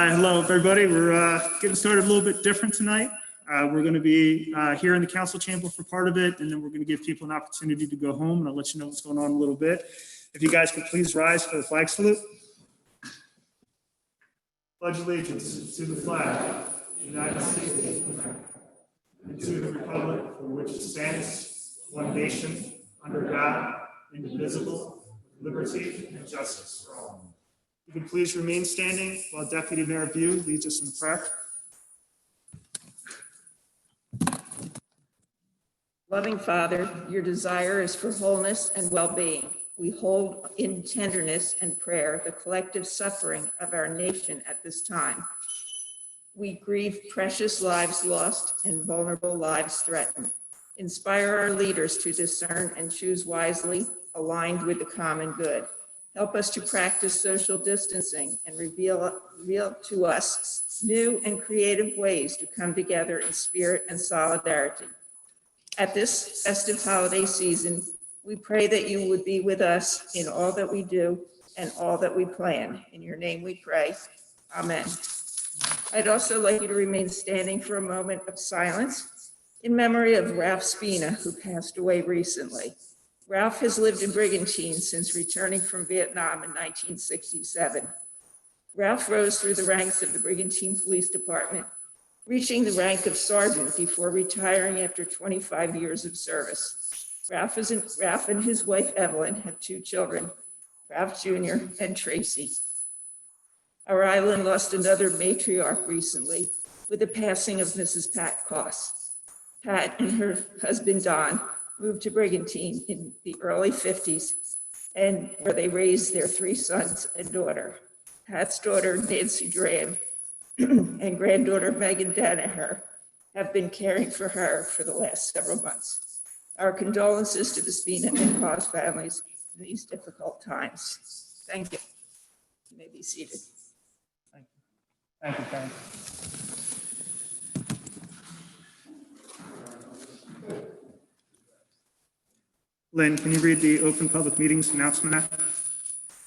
Hello, everybody. We're getting started a little bit different tonight. We're going to be here in the council chamber for part of it, and then we're going to give people an opportunity to go home, and I'll let you know what's going on in a little bit. If you guys could please rise for the flag salute. Pledge allegiance to the flag of the United States of America, and to the republic for which it stands, one nation, under God, indivisible, with liberty and justice for all. You can please remain standing while Deputy Mayor Bew leads us in the prayer. Loving Father, your desire is for wholeness and well-being. We hold in tenderness and prayer the collective suffering of our nation at this time. We grieve precious lives lost and vulnerable lives threatened. Inspire our leaders to discern and choose wisely, aligned with the common good. Help us to practice social distancing and reveal to us new and creative ways to come together in spirit and solidarity. At this festive holiday season, we pray that you would be with us in all that we do and all that we plan. In your name we pray. Amen. I'd also like you to remain standing for a moment of silence in memory of Ralph Spina, who passed away recently. Ralph has lived in Brigantine since returning from Vietnam in 1967. Ralph rose through the ranks of the Brigantine Police Department, reaching the rank of sergeant before retiring after 25 years of service. Ralph and his wife, Evelyn, have two children, Ralph Jr. and Tracy. Our island lost another matriarch recently with the passing of Mrs. Pat Koss. Pat and her husband, Don, moved to Brigantine in the early 50s, and where they raised their three sons and daughter. Pat's daughter, Nancy Graham, and granddaughter, Megan Danaher, have been caring for her for the last several months. Our condolences to the Spina and Koss families in these difficult times. Thank you. You may be seated. Thank you. Thank you, Karen. Lynn, can you read the Open Public Meetings Announcement Act?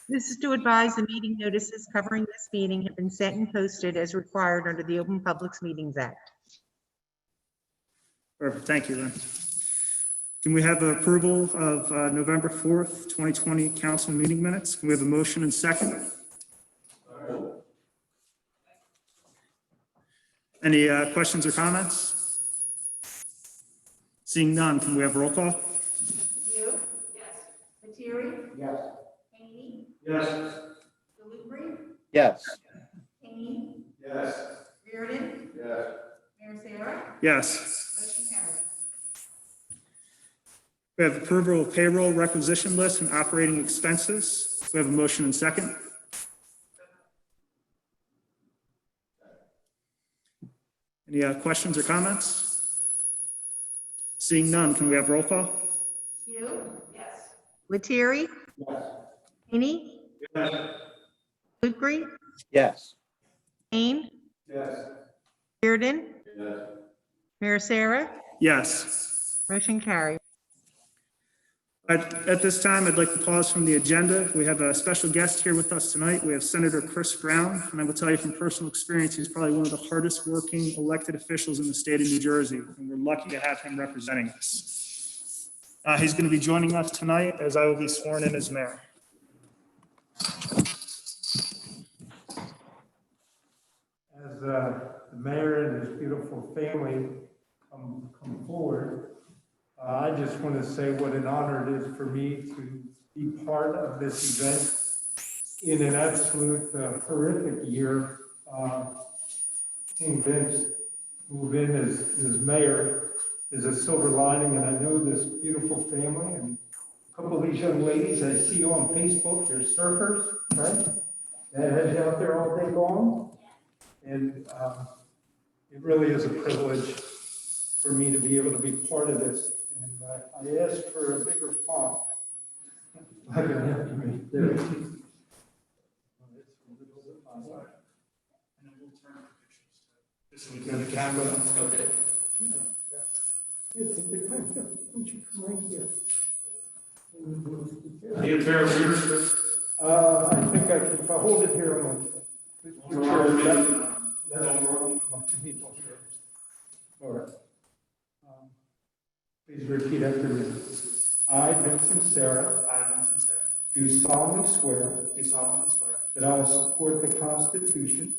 This is to advise the meeting notices covering this meeting have been sent and posted as required under the Open Public Meetings Act. Perfect. Thank you, Lynn. Can we have approval of November 4th, 2020 council meeting minutes? Can we have a motion and second? Any questions or comments? Seeing none, can we have roll call? You? Yes. Materi? Yes. Haney? Yes. Delubri? Yes. Haney? Yes. Riordan? Yes. Mayor Sarah? Yes. Motion carried. We have approval of payroll requisition list and operating expenses. We have a motion and second. Any questions or comments? Seeing none, can we have roll call? You? Yes. Lettieri? Yes. Haney? Yes. Lucre? Yes. Kane? Yes. Riordan? Yes. Mayor Sarah? Yes. Motion carried. At this time, I'd like to pause from the agenda. We have a special guest here with us tonight. We have Senator Chris Brown, and I will tell you from personal experience, he's probably one of the hardest working elected officials in the state of New Jersey, and we're lucky to have him representing us. He's going to be joining us tonight as I will be sworn in as mayor. As the mayor and his beautiful family come forward, I just want to say what an honor it is for me to be part of this event in an absolute horrific year. Seeing Vince move in as mayor is a silver lining, and I know this beautiful family and a couple of these young ladies I see you on Facebook, they're surfers, right? That heads out there all day long. And it really is a privilege for me to be able to be part of this. And I asked for a bigger font. Not gonna help me. There it is. And then we'll turn the pictures to this one. The camera. Okay. It's a good time. Here, why don't you come right here? Are you a pair of leaders? I think I can, if I hold it here, I'm okay. All right. Please repeat after me. I, Vincent Sarah, do solemnly swear that I will support the Constitution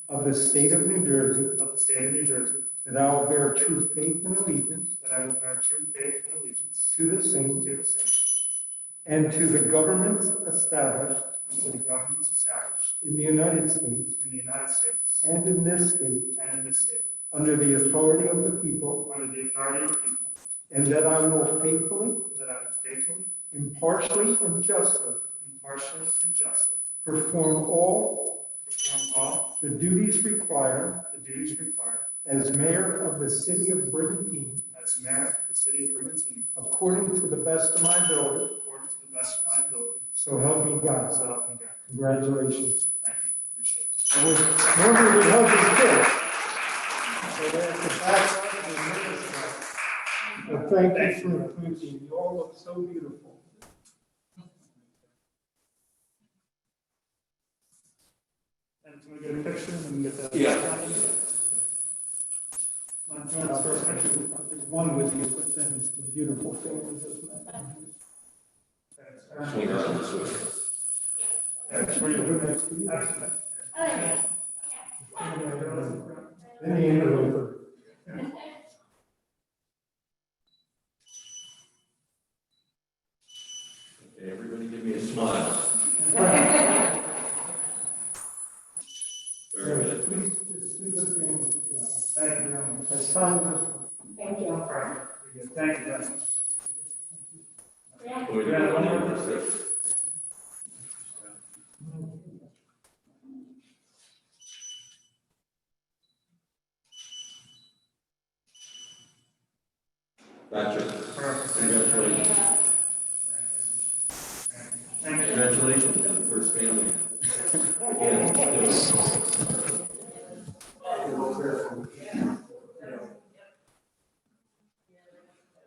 of the State of New Jersey, that I will bear true faith and allegiance to the same and to the governments established in the United States and in this state under the authority of the people, and that I will faithfully, impartially, and justly perform all the duties required as mayor of the city of Brigantine according to the best of my ability. So help me God. Congratulations. Thank you. Appreciate it. I was normally would help his kids. So that's the background of the ministry. But thank you for including. You all look so beautiful. And can we get a picture and then get that? Yeah. First, actually, there's one with you, but then it's the beautiful family, isn't it? Swing around this way. That's where you're next to you. Then the interloper. Okay, everybody give me a smile. Very good. Please, just do the family. Thank you very much. I signed this one. Thank you. Very good. Thank you very much. We're gonna run over this. Gotcha. Congratulations. Congratulations on the first family.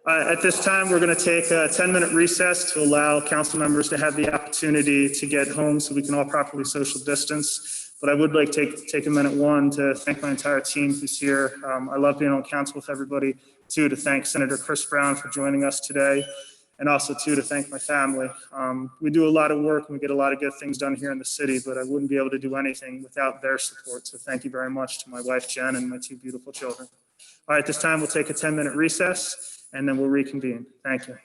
At this time, we're going to take a 10-minute recess to allow council members to have the opportunity to get home so we can all properly social distance. But I would like to take a minute, one, to thank my entire team who's here. I love being on council with everybody. Two, to thank Senator Chris Brown for joining us today. And also, two, to thank my family. We do a lot of work and we get a lot of good things done here in the city, but I wouldn't be able to do anything without their support. So thank you very much to my wife, Jen, and my two beautiful children. All right, this time we'll take a 10-minute recess and then we'll reconvene. Thank you.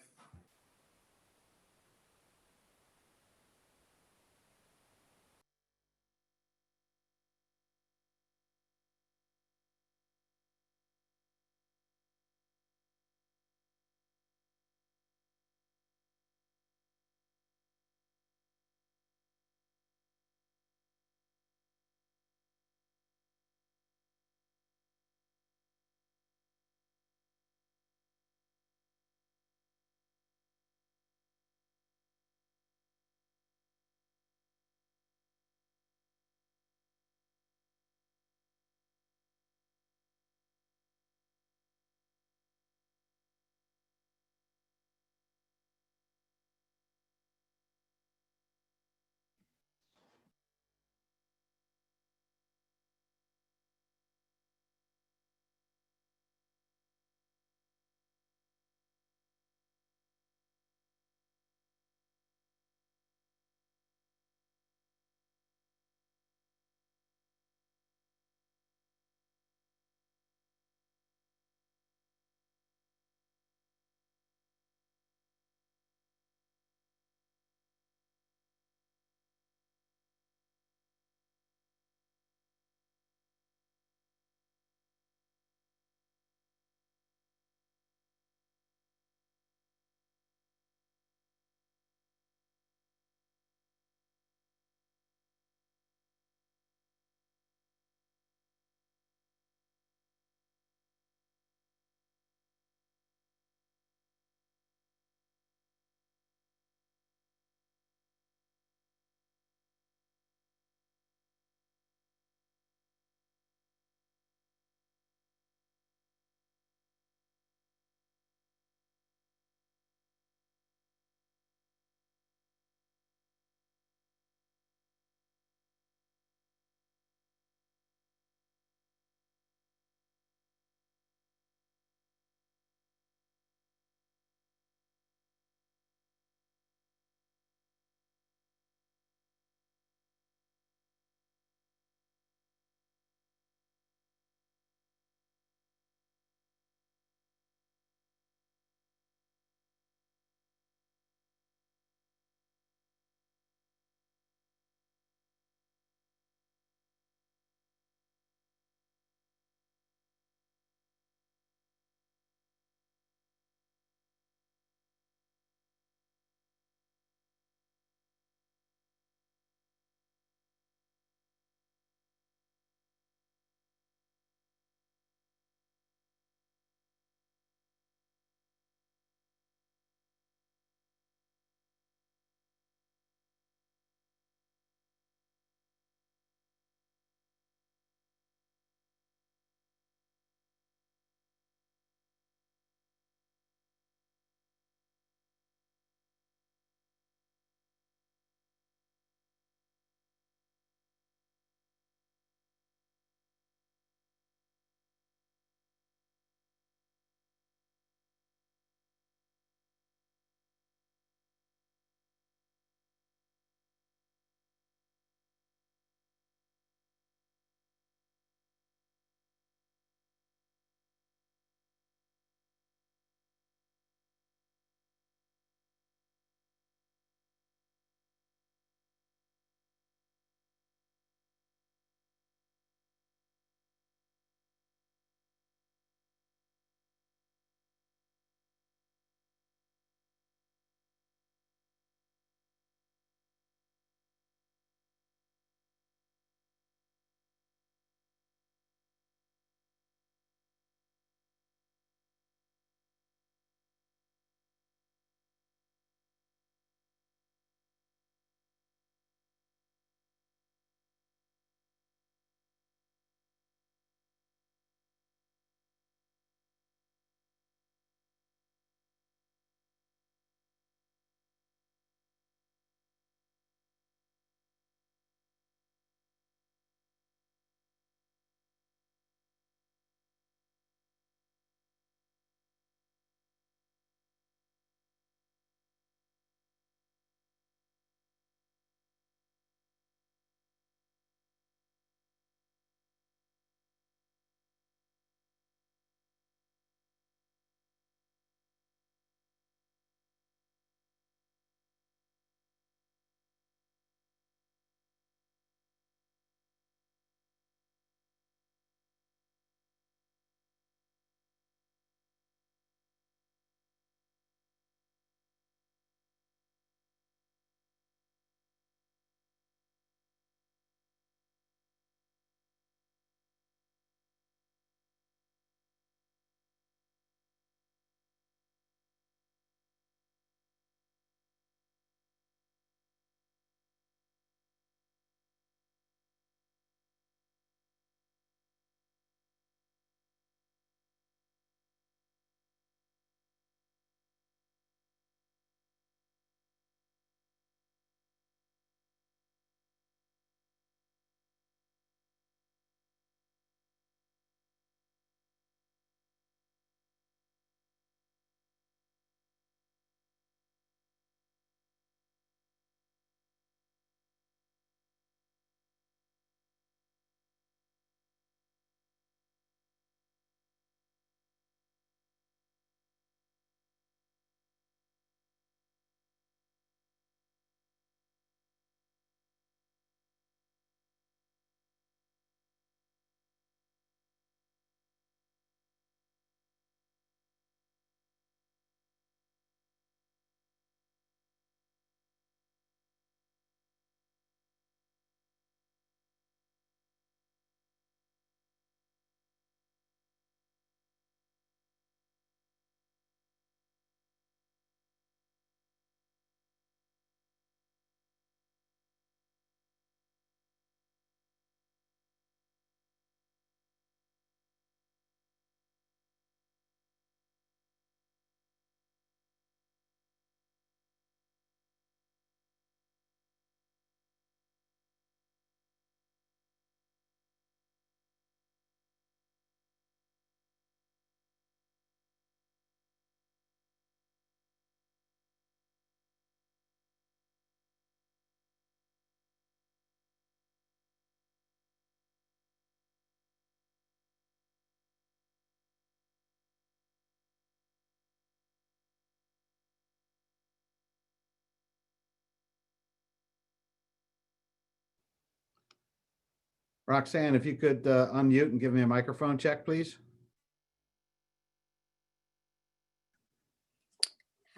Roxanne, if you could unmute and give me a microphone check, please.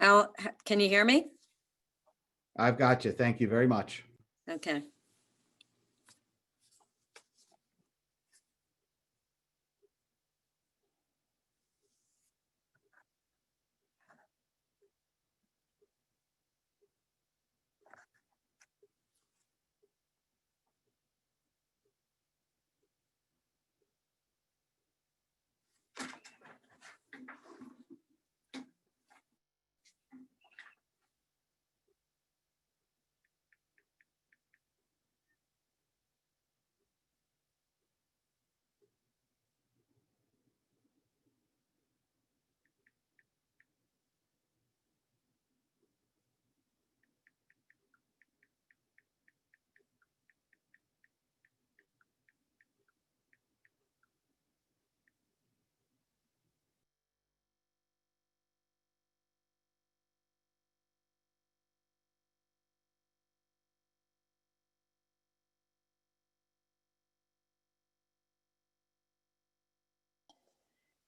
Can you hear me? I've got you. Thank you very much. Okay.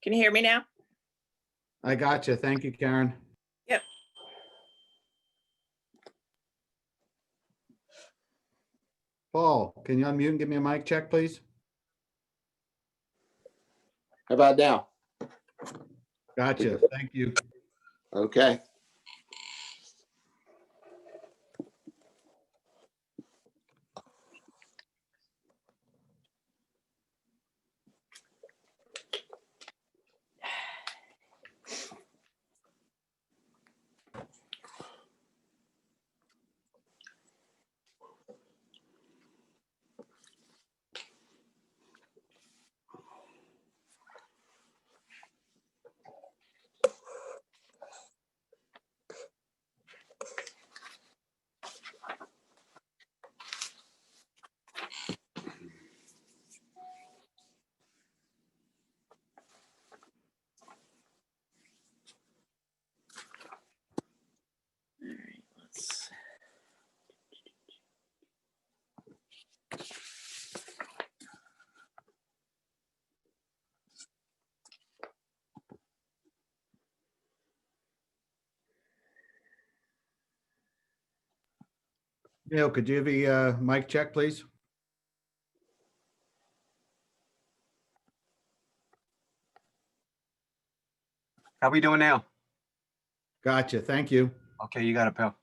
Can you hear me now? I got you. Thank you, Karen. Yep. Paul, can you unmute and give me a mic check, please? How about now? Gotcha. Thank you. Okay. All right, let's. Neil, could you give me a mic check, please? How we doing now? Gotcha. Thank you. Okay, you got it, pal.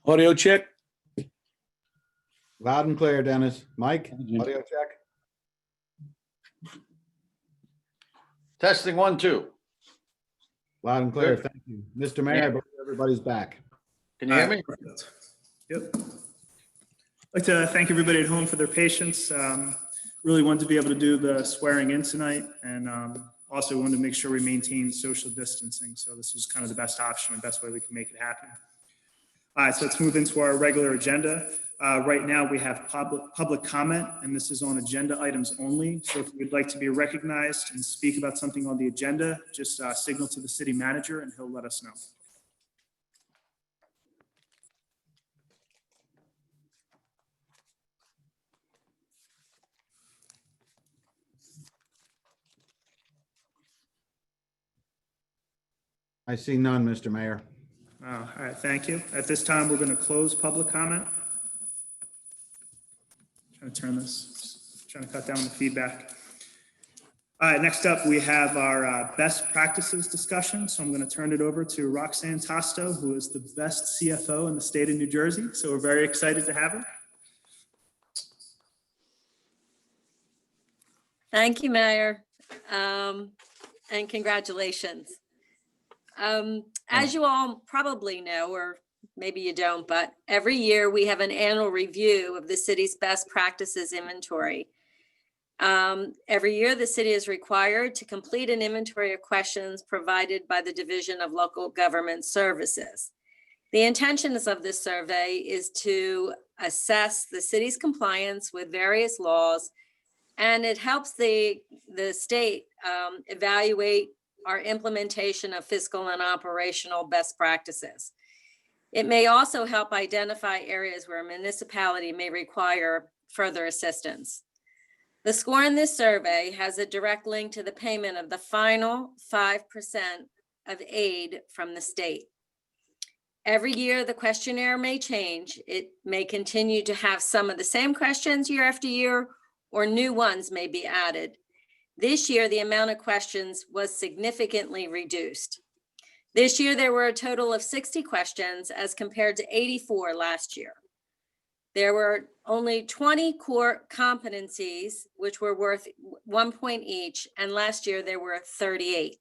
Audio check. Loud and clear, Dennis. Mike, audio check. Testing 1, 2. Loud and clear. Good. Thank you. Mr. Mayor, I believe everybody's back. Can you hear me? Perfect. Yep. I'd like to thank everybody at home for their patience. Really wanted to be able to do the swearing in tonight, and also wanted to make sure we maintain social distancing. So this was kind of the best option and best way we can make it happen. All right, so let's move into our regular agenda. Right now we have public comment, and this is on agenda items only. So if you'd like to be recognized and speak about something on the agenda, just signal to the city manager and he'll let us know. I see none, Mr. Mayor. All right, thank you. At this time, we're going to close public comment. Trying to turn this, trying to cut down the feedback. All right, next up, we have our best practices discussion. So I'm going to turn it over to Roxanne Tosto, who is the best CFO in the state of New Jersey. So we're very excited to have her. Thank you, Mayor, and congratulations. As you all probably know, or maybe you don't, but every year we have an annual review of the city's best practices inventory. Every year, the city is required to complete an inventory of questions provided by the Division of Local Government Services. The intentions of this survey is to assess the city's compliance with various laws, and it helps the state evaluate our implementation of fiscal and operational best practices. It may also help identify areas where a municipality may require further assistance. The score in this survey has a direct link to the payment of the final 5% of aid from the state. Every year, the questionnaire may change. It may continue to have some of the same questions year after year, or new ones may be added. This year, the amount of questions was significantly reduced. This year, there were a total of 60 questions as compared to 84 last year. There were only 20 core competencies, which were worth 1 point each, and last year there were 38.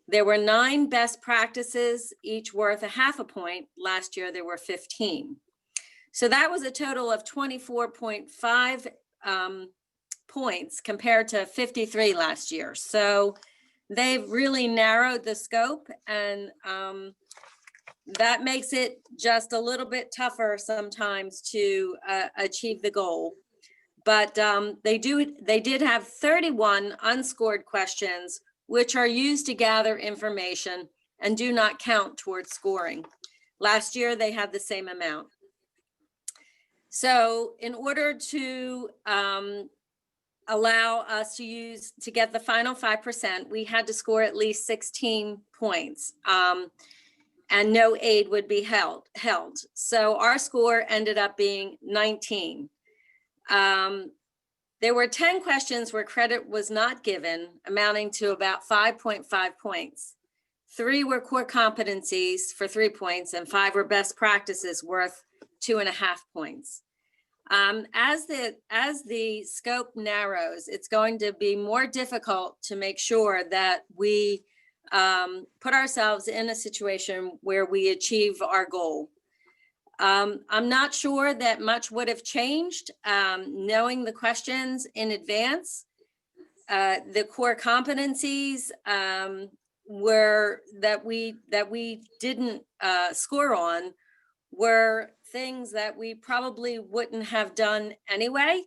There were 9 best practices, each worth ½ point. Last year there were 15. So that was a total of 24.5 points compared to 53 last year. So they've really narrowed the scope, and that makes it just a little bit tougher sometimes to achieve the goal. But they did have 31 unscored questions, which are used to gather information and do not count towards scoring. Last year, they had the same amount. So in order to allow us to get the final 5%, we had to score at least 16 points. And no aid would be held. So our score ended up being 19. There were 10 questions where credit was not given, amounting to about 5.5 points. 3 were core competencies for 3 points, and 5 were best practices worth 2.5 points. As the scope narrows, it's going to be more difficult to make sure that we put ourselves in a situation where we achieve our goal. I'm not sure that much would have changed knowing the questions in advance. The core competencies that we didn't score on were things that we probably wouldn't have done anyway.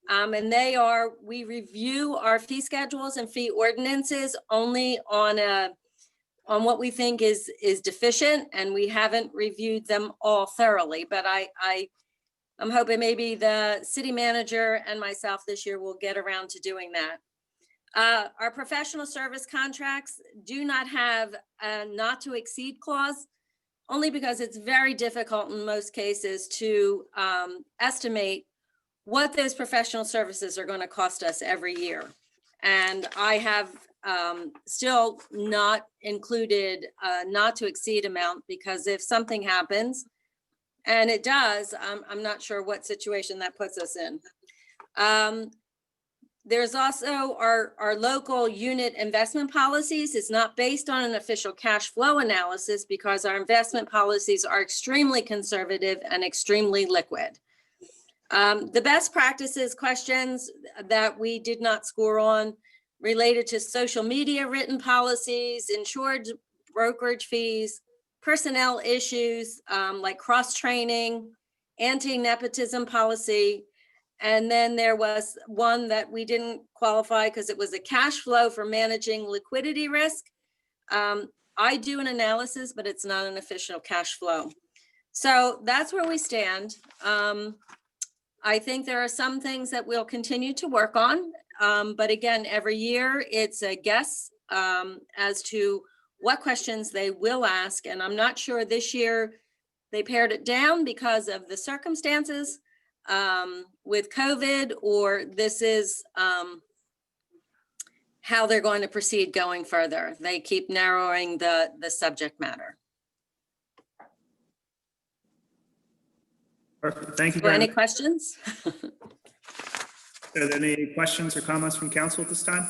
And we review our fee schedules and fee ordinances only on what we think is deficient, and we haven't reviewed them all thoroughly. But I'm hoping maybe the city manager and myself this year will get around to doing that. Our professional service contracts do not have a not to exceed clause, only because it's very difficult in most cases to estimate what those professional services are going to cost us every year. And I have still not included a not to exceed amount, because if something happens, and it does, I'm not sure what situation that puts us in. There's also our local unit investment policies. It's not based on an official cash flow analysis, because our investment policies are extremely conservative and extremely liquid. The best practices questions that we did not score on related to social media written policies, insured brokerage fees, personnel issues like cross-training, anti-nepotism policy. And then there was one that we didn't qualify because it was a cash flow for managing liquidity risk. I do an analysis, but it's not an official cash flow. So that's where we stand. I think there are some things that we'll continue to work on. But again, every year it's a guess as to what questions they will ask. And I'm not sure this year they pared it down because of the circumstances with COVID, or this is how they're going to proceed going further. They keep narrowing the subject matter. Perfect. Thank you So very any much. questions? Are there any questions or comments from council at this time?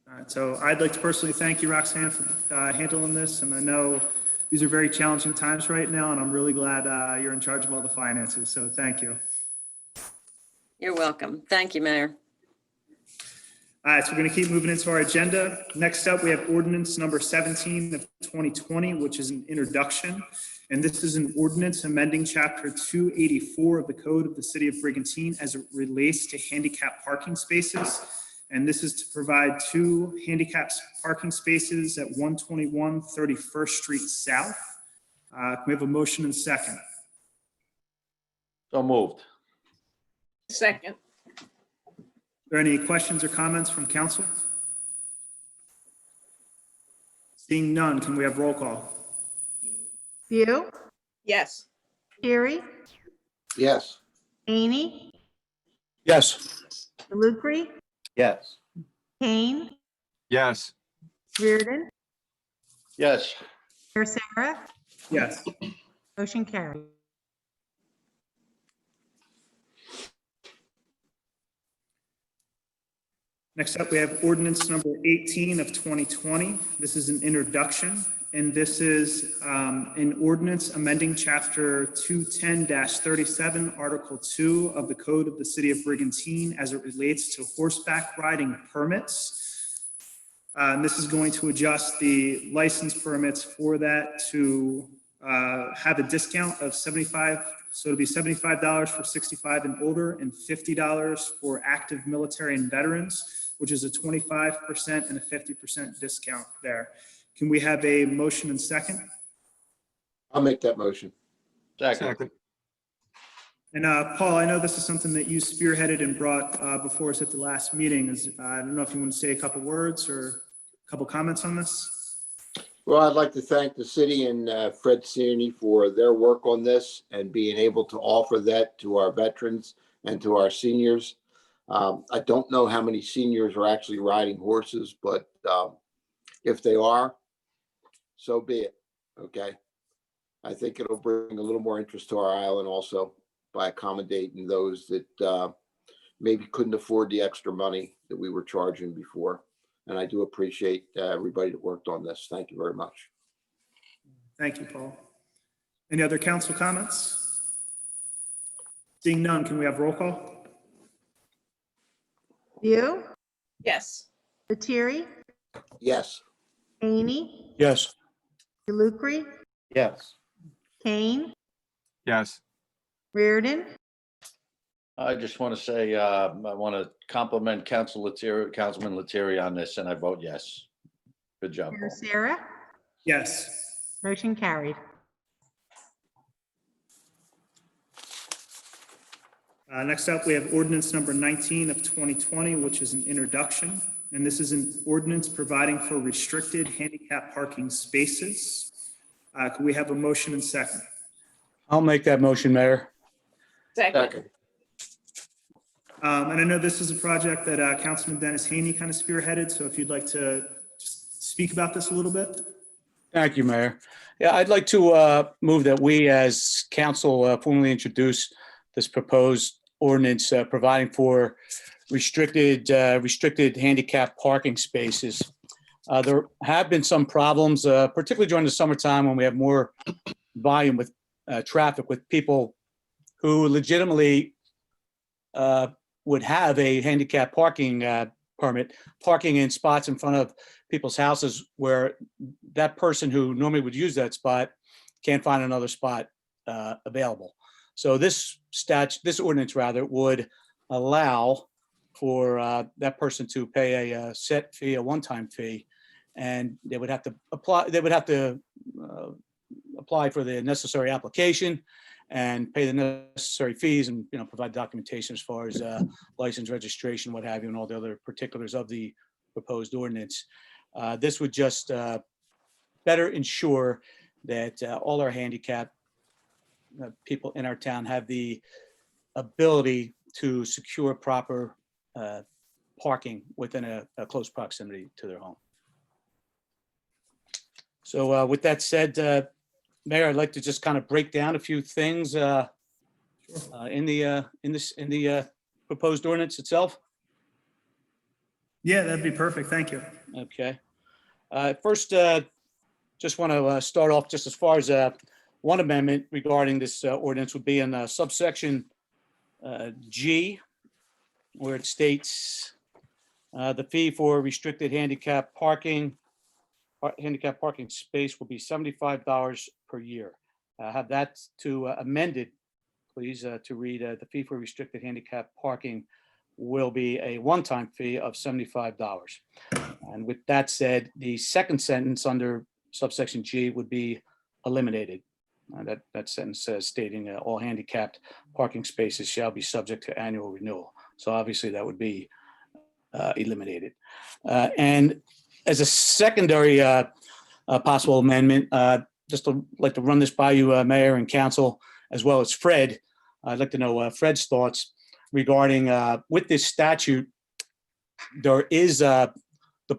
All right, so I'd like to personally thank you, Roxanne, for handling this. And I know these are very challenging times right now, and I'm really glad you're in charge of all the finances. So thank you. You're welcome. Thank you, Mayor. All right, so we're going to keep moving into our agenda. Next up, we have ordinance number 17 of 2020, which is an introduction. And this is an ordinance amending chapter 284 of the code of the city of Brigantine as it relates to handicap parking spaces. And this is to provide 2 handicap parking spaces at 121 31st Street South. Can we have a motion and second? So moved. Second. Are there any questions or comments from council? Seeing none, can we have roll call? View, Yes. Terry, Yes. Haney, Yes. Lucre, Yes. Kane, Yes. Riordan, Yes. Mayor Sarah, Yes. motion carried. Next up, we have ordinance number 18 of 2020. This is an introduction, and this is an ordinance amending chapter 210-37, article 2 of the code of the city of Brigantine as it relates to horseback riding permits. And this is going to adjust the license permits for that to have a discount of $75. So it'll be $75 for 65 and older and $50 for active military and veterans, which is a 25% and a 50% discount there. Can we have a motion and second? I'll make that motion. Second. Second. And Paul, I know this is something that you spearheaded and brought before us at the last meeting. I don't know if you want to say a couple words or a couple comments on this. Well, I'd like to thank the city and Fred Sweeney for their work on this and being able to offer that to our veterans and to our seniors. I don't know how many seniors are actually riding horses, but if they are, so be it. Okay. I think it'll bring a little more interest to our island also by accommodating those that maybe couldn't afford the extra money that we were charging before. And I do appreciate everybody that worked on this. Thank you very much. Thank you, Paul. Any other council comments? Seeing none, can we have roll call? View, Yes. Lettieri, Yes. Haney, Yes. Lucre, Yes. Kane, Yes. Riordan, I just want to say, I want to compliment Councilman Lettieri on this, and I vote yes. Good job. Mayor Paul. Sarah, Yes. motion carried. Next up, we have ordinance number 19 of 2020, which is an introduction. And this is an ordinance providing for restricted handicap parking spaces. Could we have a motion and second? I'll make that motion, Mayor. Second. Second. And I know this is a project that Councilman Dennis Haney kind of spearheaded. So if you'd like to just speak about this a little bit. Thank you, Mayor. Yeah, I'd like to move that we as council formally introduce this proposed ordinance providing for restricted handicap parking spaces. There have been some problems, particularly during the summertime when we have more volume with traffic with people who legitimately would have a handicap parking permit, parking in spots in front of people's houses where that person who normally would use that spot can't find another spot available. So this ordinance rather would allow for that person to pay a set fee, a one-time fee, and they would have to apply. They would have to apply for the necessary application, and pay the necessary fees and, provide documentation as far as license, registration, what have you, and all the other particulars of the proposed ordinance. This would just better ensure that all our handicapped people in our town have the ability to secure proper parking within a close proximity to their home. So with that said, Mayor, I'd like to just kind of break down a few things in the proposed ordinance itself. Yeah, that'd be perfect. Thank you. Okay. First, just want to start off just as far as one amendment regarding this ordinance would be in subsection G, where it states the fee for restricted handicap parking space will be $75 per year. Have that to amended, please, to read the fee for restricted handicap parking will be a one-time fee of $75. And with that said, the second sentence under subsection G would be eliminated. That sentence says stating all handicapped parking spaces shall be subject to annual renewal. So obviously that would be eliminated. And as a secondary possible amendment, just to like to run this by you, Mayor and Council, as well as Fred. I'd like to know Fred's thoughts regarding with this statute. There is the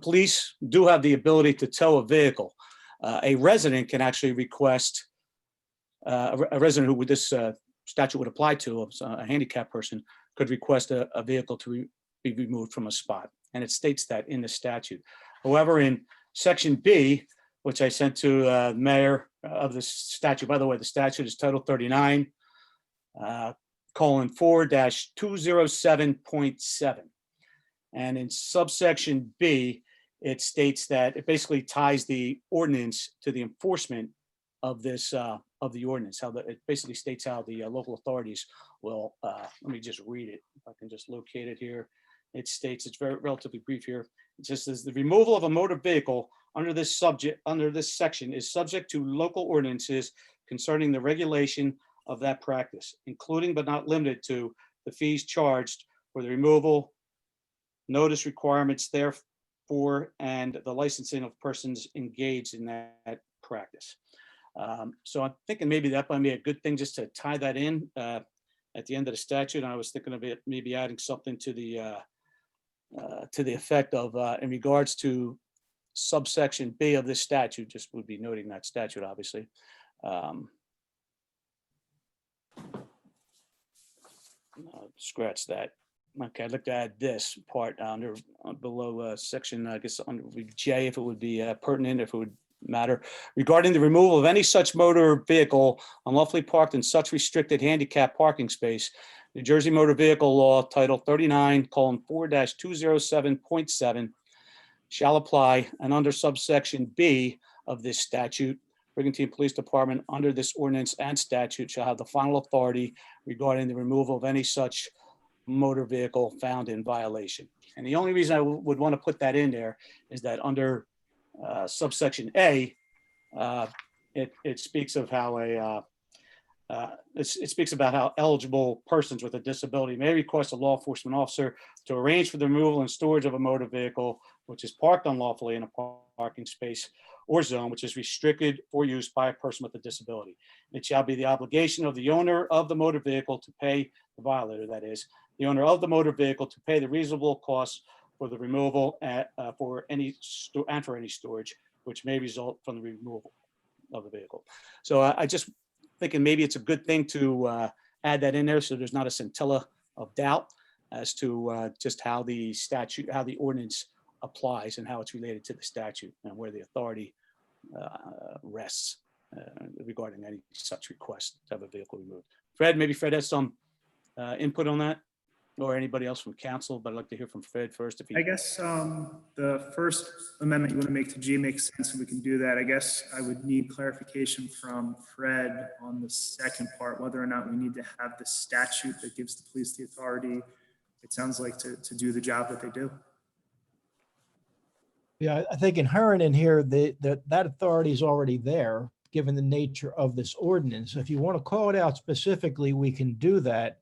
police do have the ability to tow a vehicle. A resident can actually request a resident who this statute would apply to, a handicapped person, could request a vehicle to be removed from a spot, and it states that in the statute. However, in section B, which I sent to Mayor of the statute, by the way, the statute is Title 39, :4-207.7. And in subsection B, it states that it basically ties the ordinance to the enforcement of this, of the ordinance, it basically states how the local authorities will, let me just read it, if I can just locate it here. It states, it's very relatively brief here. It just says the removal of a motor vehicle under this section is subject to local ordinances concerning the regulation of that practice, including but not limited to the fees charged for the removal, notice requirements therefore, and the licensing of persons engaged in that practice. So I'm thinking maybe that might be a good thing just to tie that in at the end of the statute. And I was thinking of it, maybe adding something to the effect of in regards to subsection B of this statute, just would be noting that statute, obviously. Scratch that. Okay, I'd like to add this part under below section, I guess under J, if it would be pertinent, if it would matter, regarding the removal of any such motor vehicle unlawfully parked in such restricted handicap parking space. New Jersey Motor Vehicle Law, Title 39, :4-207.7 shall apply, and under subsection B of this statute, Brigantine Police Department under this ordinance and statute shall have the final authority regarding the removal of any such motor vehicle found in violation. And the only reason I would want to put that in there is that under subsection A, it speaks of how it speaks about how eligible persons with a disability may request a law enforcement officer to arrange for the removal and storage of a motor vehicle which is parked unlawfully in a parking space or zone which is restricted for use by a person with a disability. It shall be the obligation of the owner of the motor vehicle to pay, the violator that is, the owner of the motor vehicle to pay the reasonable costs for the removal for any storage which may result from the removal of the vehicle. So I just thinking maybe it's a good thing to add that in there so there's not a scintilla of doubt as to just how the statute, how the ordinance applies and how it's related to the statute and where the authority rests regarding any such request to have a vehicle removed. Fred, maybe Fred has some input on that, or anybody else from council, but I'd like to hear from Fred first. If he, I guess the first amendment you want to make to G makes sense, and we can do that. I guess I would need clarification from Fred on the second part, whether or not we need to have the statute that gives the police the authority, it sounds like, to do the job that they do. Yeah, I think inherent in here, that authority is already there given the nature of this ordinance. If you want to call it out specifically, we can do that.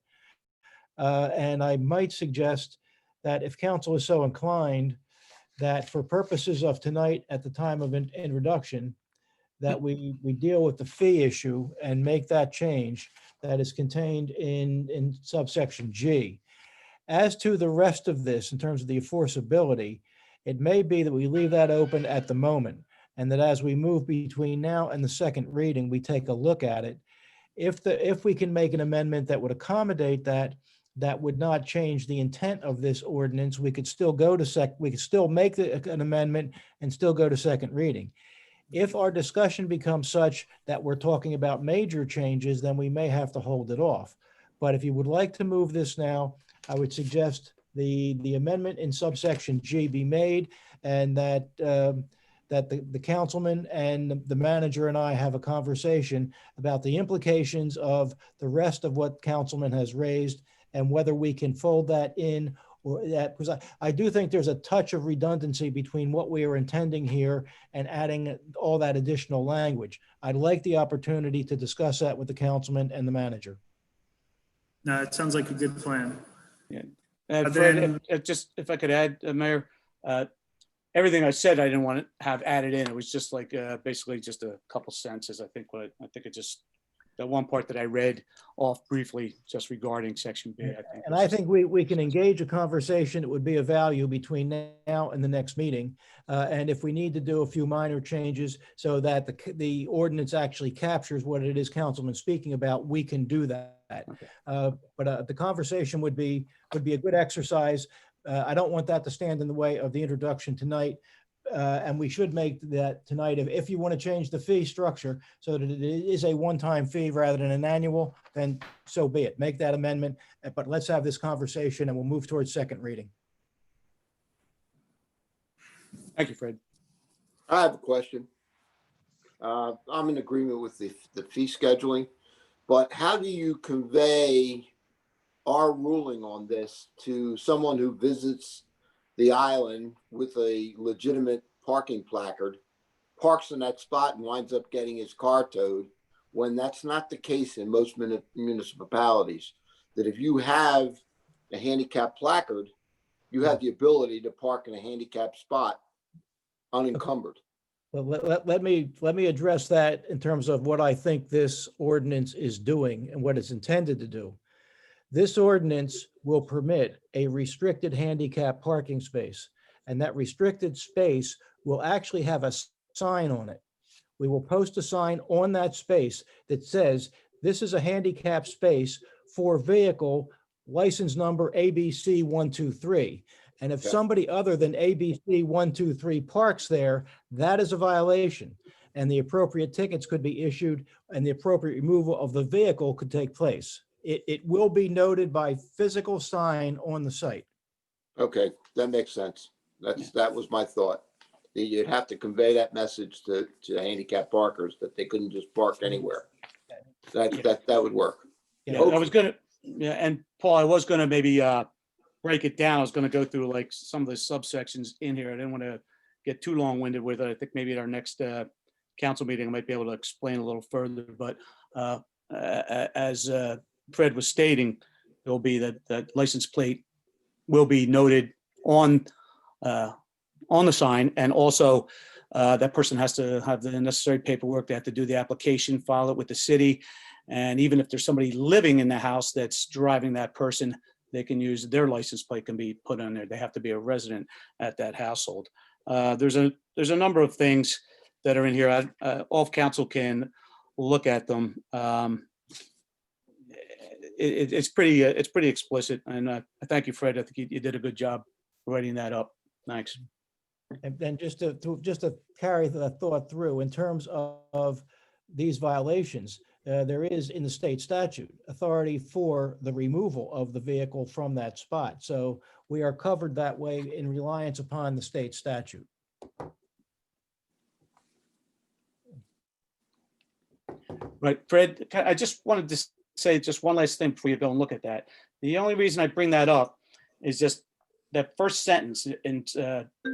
And I might suggest that if council is so inclined, that for purposes of tonight, at the time of introduction, that we deal with the fee issue and make that change that is contained in subsection G. As to the rest of this, in terms of the enforceability, it may be that we leave that open at the moment, and that as we move between now and the second reading, we take a look at it. If we can make an amendment that would accommodate that, that would not change the intent of this ordinance, we could still go to we could still make an amendment and still go to second reading. If our discussion becomes such that we're talking about major changes, then we may have to hold it off. But if you would like to move this now, I would suggest the amendment in subsection G be made, and that that the councilman and the manager and I have a conversation about the implications of the rest of what councilman has raised, and whether we can fold that in, or that, because I do think there's a touch of redundancy between what we are intending here and adding all that additional language. I'd like the opportunity to discuss that with the councilman and the manager. No, it sounds like a good plan. Yeah. But Fred, then- if I could add, Mayor, everything I said, I didn't want to have added in. It was just like basically just a couple sentences. I think it just, the one part that I read off briefly just regarding section B, I think. And I think we can engage a conversation that would be of value between now and the next meeting. And if we need to do a few minor changes so that the ordinance actually captures what it is Councilman's speaking about, we can do that. Okay. But the conversation would be a good exercise. I don't want that to stand in the way of the introduction tonight. And we should make that tonight. If you want to change the fee structure so that it is a one-time fee rather than an annual, then so be it. Make that amendment, but let's have this conversation and we'll move towards second reading. Thank you, Fred. I have a question. I'm in agreement with the fee scheduling, but how do you convey our ruling on this to someone who visits the island with a legitimate parking placard, parks in that spot and winds up getting his car towed, when that's not the case in most municipalities? That if you have a handicap placard, you have the ability to park in a handicap spot unencumbered. Well, let me address that in terms of what I think this ordinance is doing and what it's intended to do. This ordinance will permit a restricted handicap parking space, and that restricted space will actually have a sign on it. We will post a sign on that space that says, this is a handicap space for vehicle license number ABC 123. And if somebody other than ABC 123 parks there, that is a violation. And the appropriate tickets could be issued and the appropriate removal of the vehicle could take place. It will be noted by physical sign on the site. Okay, that makes sense. That was my thought. You'd have to convey that message to handicap parkers that they couldn't just park anywhere. That would work. Yeah, I was gonna, yeah, and Paul, I was gonna maybe break it down. I was gonna go through like some of the subsections in here. I didn't want to get too long-winded with it. I think maybe at our next council meeting, I might be able to explain a little further, but as Fred was stating, there'll be that license plate will be noted on the sign, and also that person has to have the necessary paperwork. They have to do the application, file it with the city, and even if there's somebody living in the house that's driving that person, they can use their license plate can be put on there. They have to be a resident at that household. There's a number of things that are in here. All of council can look at them. It's pretty explicit, and I thank you, Fred. I think you did a good job writing that up. Thanks. And then just to carry the thought through in terms of these violations, there is in the state statute authority for the removal of the vehicle from that spot. So we are covered that way in reliance upon the state statute. Right, Fred, I just wanted to say just one last thing before you go and look at that. The only reason I bring that up is just that first sentence in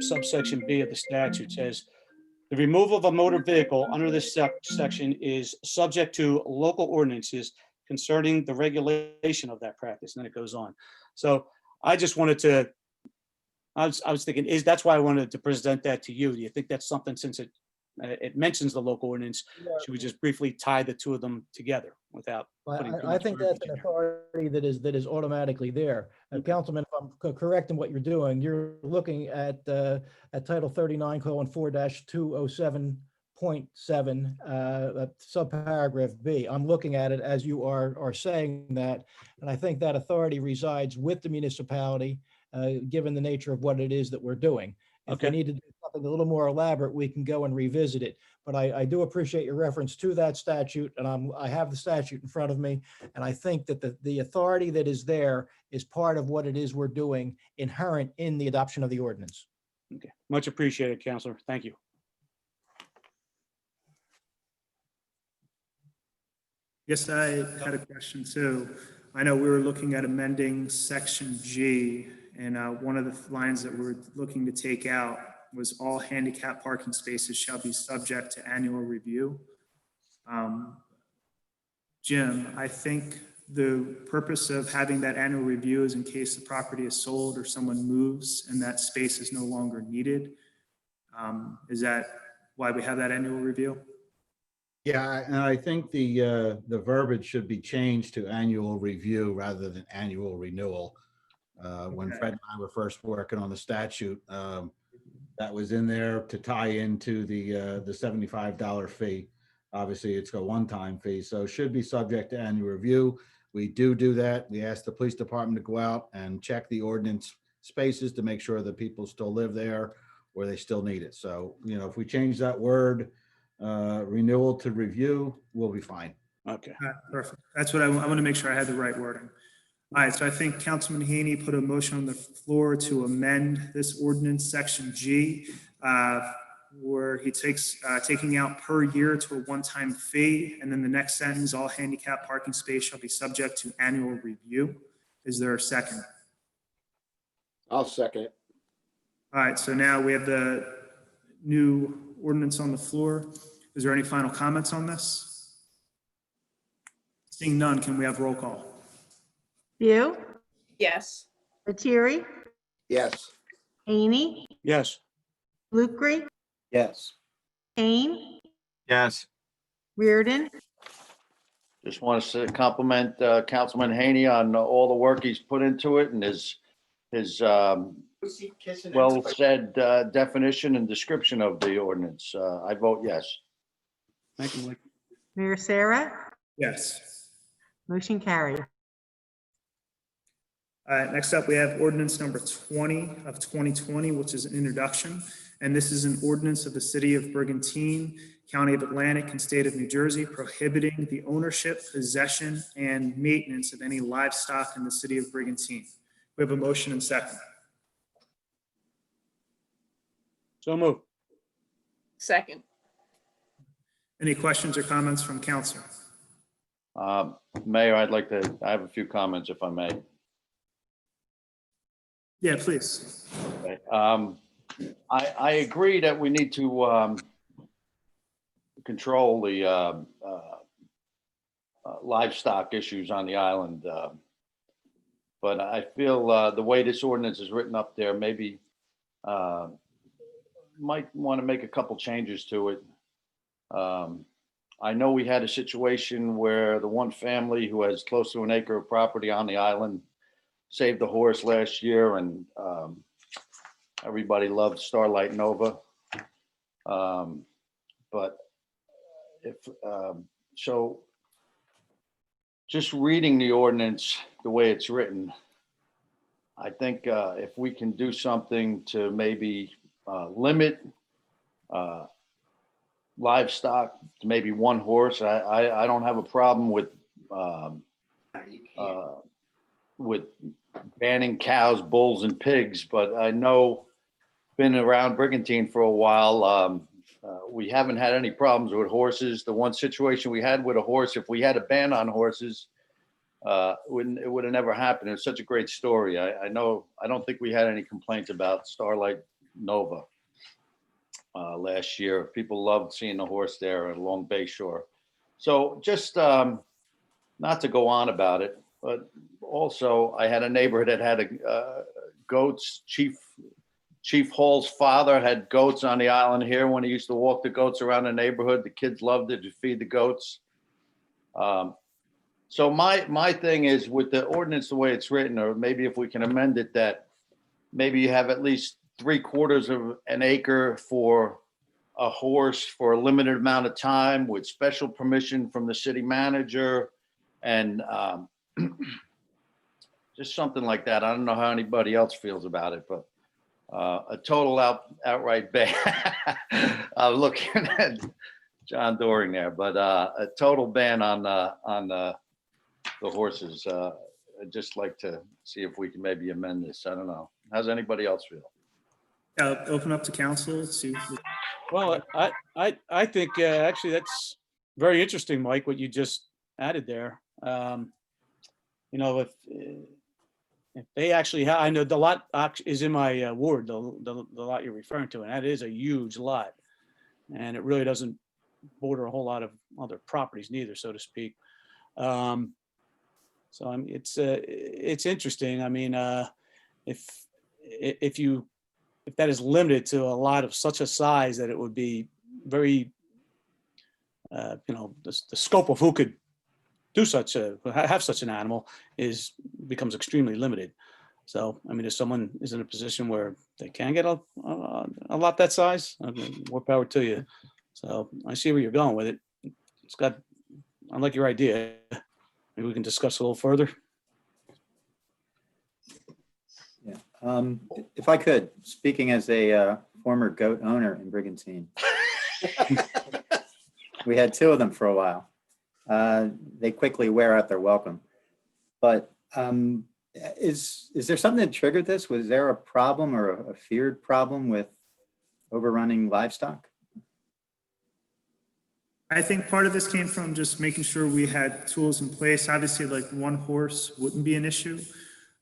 subsection B of the statute says, The removal of a motor vehicle under this section is subject to local ordinances concerning the regulation of that practice. And then it goes on. So I just wanted to, I was thinking, that's why I wanted to present that to you. Do you think that's something, since it mentions the local ordinance, should we just briefly tie the two of them together without putting too I much think that's verbiage an in there? authority that is automatically there. Councilman, if I'm correct in what you're doing, you're looking at Title 39:4-207.7, subparagraph B. I'm looking at it as you are saying that, and I think that authority resides with the municipality, given the nature of what it is that we're doing. If we Okay. need to do something a little more elaborate, we can go and revisit it. But I do appreciate your reference to that statute, and I have the statute in front of me. And I think that the authority that is there is part of what it is we're doing, inherent in the adoption of the ordinance. Okay, much appreciated, Counselor. Thank you. Yes, I had a question too. I know we were looking at amending section G, and one of the lines that we're looking to take out was all handicap parking spaces shall be subject to annual review. Jim, I think the purpose of having that annual review is in case the property is sold or someone moves and that space is no longer needed. Is that why we have that annual review? Yeah, and I think the verbiage should be changed to annual review rather than annual renewal. When Okay. Fred and I were first working on the statute, that was in there to tie into the $75 fee. Obviously, it's a one-time fee, so it should be subject to annual review. We do that. We ask the police department to go out and check the ordinance spaces to make sure that people still live there or they still need it. So, if we change that word, renewal to review, we'll be fine. Okay. Perfect. That's what I want to make sure I had the right wording. All right, so I think Councilman Haney put a motion on the floor to amend this ordinance section G, where he takes taking out per year to a one-time fee, and then the next sentence, all handicap parking space shall be subject to annual review. Is there a second? I'll second it. All right, so now we have the new ordinance on the floor. Is there any final comments on this? Seeing none, can we have roll call? View, Yes. Lettieri, Yes. Haney, Yes. Lucre, Yes. Kane, Yes. Riordan, Just want to compliment Councilman Haney on all the work he's put into it and his well said definition and description of the ordinance. I vote yes. Thank you, Mike. Mayor Sarah, Yes. motion carried. All right, next up, we have ordinance number 20 of 2020, which is an introduction. And this is an ordinance of the city of Brigantine, county of Atlantic, and state of New Jersey, prohibiting the ownership, possession, and maintenance of any livestock in the city of Brigantine. We have a motion and second. So move. Second. Any questions or comments from council? Mayor, I have a few comments if I may. Yeah, please. Okay. I agree that we need to control the livestock issues on the island. But I feel the way this ordinance is written up there, maybe might want to make a couple changes to it. I know we had a situation where the one family who has close to an acre of property on the island saved a horse last year, and everybody loved Starlight Nova. But if so, just reading the ordinance the way it's written, I think if we can do something to maybe limit livestock to maybe one horse, I don't have a problem with banning cows, bulls, and pigs. But I know, been around Brigantine for a while, we haven't had any problems with horses. The one situation we had with a horse, if we had a ban on horses, it would have never happened. It's such a great story. I don't think we had any complaints about Starlight Nova. last year. People loved seeing the horse there along Bay Shore. So just not to go on about it, but also I had a neighbor that had goats. Chief Hall's father had goats on the island here when he used to walk the goats around the neighborhood. The kids loved it to feed the goats. So my thing is with the ordinance, the way it's written, or maybe if we can amend it, that maybe you have at least 3/4 of an acre for a horse for a limited amount of time with special permission from the city manager and just something like that. I don't know how anybody else feels about it, but a total outright ban. I'm looking at John Doring there, but a total ban on the horses. I'd just like to see if we can maybe amend this. I don't know. How's anybody else feel? Open up to council, see. Well, I think actually that's very interesting, Mike, what you just added there. You know, if they actually have, I know the lot is in my ward, the lot you're referring to, and that is a huge lot. And it really doesn't border a whole lot of other properties neither, so to speak. So it's interesting. I mean, if that is limited to a lot of such a size that it would be very, you know, the scope of who could do have such an animal becomes extremely limited. So, I mean, if someone is in a position where they can get a lot that size, I mean, more power to you. So I see where you're going with it. I like your idea. Maybe we can discuss a little further. Yeah. If I could, speaking as a former goat owner in Brigantine, we had 2 of them for a while. They quickly wear out their welcome. But is there something that triggered this? Was there a problem or a feared problem with overrunning livestock? I think part of this came from just making sure we had tools in place. Obviously, like one horse wouldn't be an issue,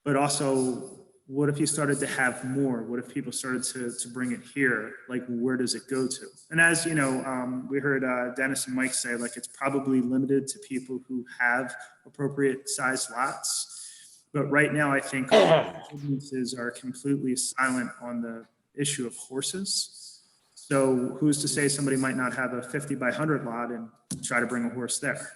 but also what if you started to have more? What if people started to bring it here? Like, where does it go to? And as you know, we heard Dennis and Mike say, like, it's probably limited to people who have appropriate size lots. But right now, I think ordinances are completely silent on the issue of horses. So who's to say somebody might not have a 50 by 100 lot and try to bring a horse there?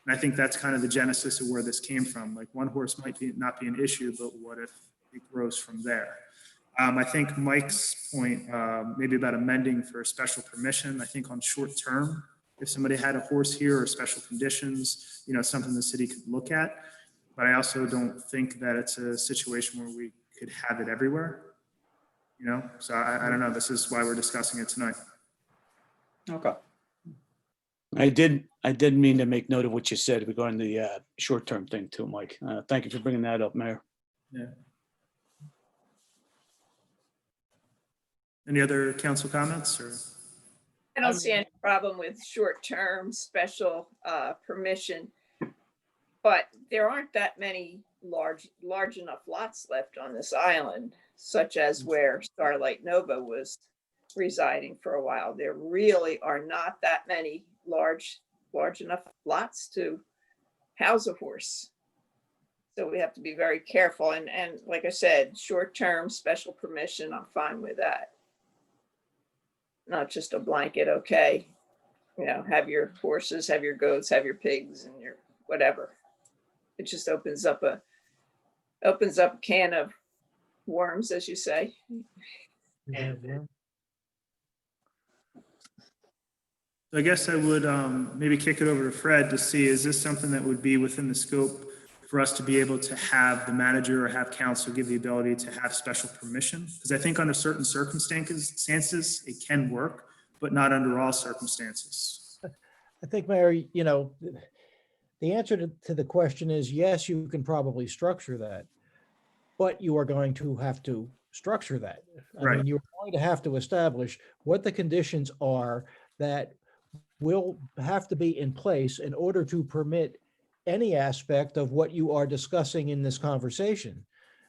And I think that's kind of the genesis of where this came from. Like, one horse might not be an issue, but what if it grows from there? I think Mike's point, maybe about amending for a special permission, I think on short term, if somebody had a horse here or special conditions, you know, something the city could look at. But I also don't think that it's a situation where we could have it everywhere. You know, so I don't know. This is why we're discussing it tonight. Okay. I did mean to make note of what you said regarding the short-term thing too, Mike. Thank you for bringing that up, Mayor. Yeah. Any other council comments or? I don't see any problem with short-term special permission, but there aren't that many large enough lots left on this island, such as where Starlight Nova was residing for a while. There really are not that many large enough lots to house a horse. So we have to be very careful. And like I said, short-term special permission, I'm fine with that. Not just a blanket, okay, you know, have your horses, have your goats, have your pigs and your whatever. It just opens up a can of worms, as you say. I guess I would maybe kick it over to Fred to see, is this something that would be within the scope for us to be able to have the manager or have council give the ability to have special permission? Because I think under certain circumstances, it can work, but not under all circumstances. I think, Mayor, you know, the answer to the question is yes, you can probably structure that, but you are going to have to structure that. I mean, you're going to have to establish what the conditions are that will have to be in place in order to permit any aspect of what you are discussing in this conversation.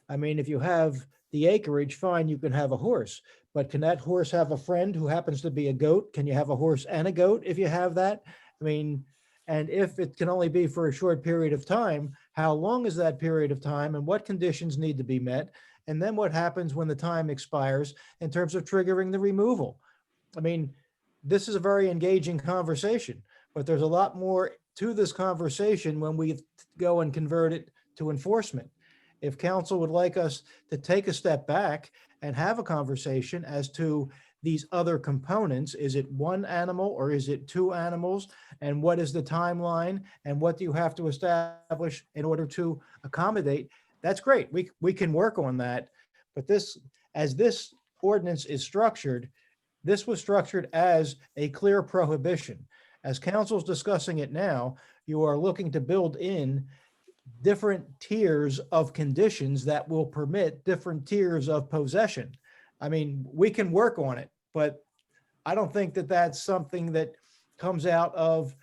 I mean, if you have the acreage, fine, you can have a horse. But can that horse have a friend who happens to be a goat? Can you have a horse and a goat if you have that? I mean, and if it can only be for a short period of time, how long is that period of time and what conditions need to be met? And then what happens when the time expires in terms of triggering the removal? I mean, this is a very engaging conversation, but there's a lot more to this conversation when we go and convert it to enforcement. If council would like us to take a step back and have a conversation as to these other components, is it one animal or is it two animals? And what is the timeline? And what do you have to establish in order to accommodate? That's great. We can work on that. But this, as this ordinance is structured, this was structured as a clear prohibition. As council's discussing it now, you are looking to build in different tiers of conditions that will permit different tiers of possession. I mean, we can work on it, but I don't think that that's something that comes out of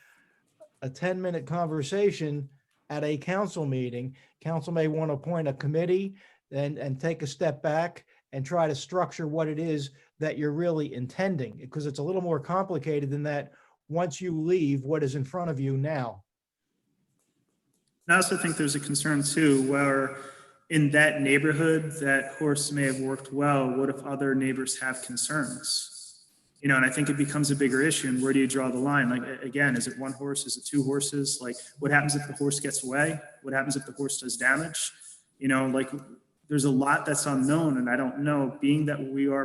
a 10-minute conversation at a council meeting. Council may want to appoint a committee and take a step back and try to structure what it is that you're really intending, because it's a little more complicated than that once you leave what is in front of you now. I also think there's a concern too, where in that neighborhood, that horse may have worked well. What if other neighbors have concerns? You know, and I think it becomes a bigger issue. And where do you draw the line? Like, again, is it one horse? Is it two horses? Like, what happens if the horse gets away? What happens if the horse does damage? You know, like, there's a lot that's unknown. And I don't know, being that we are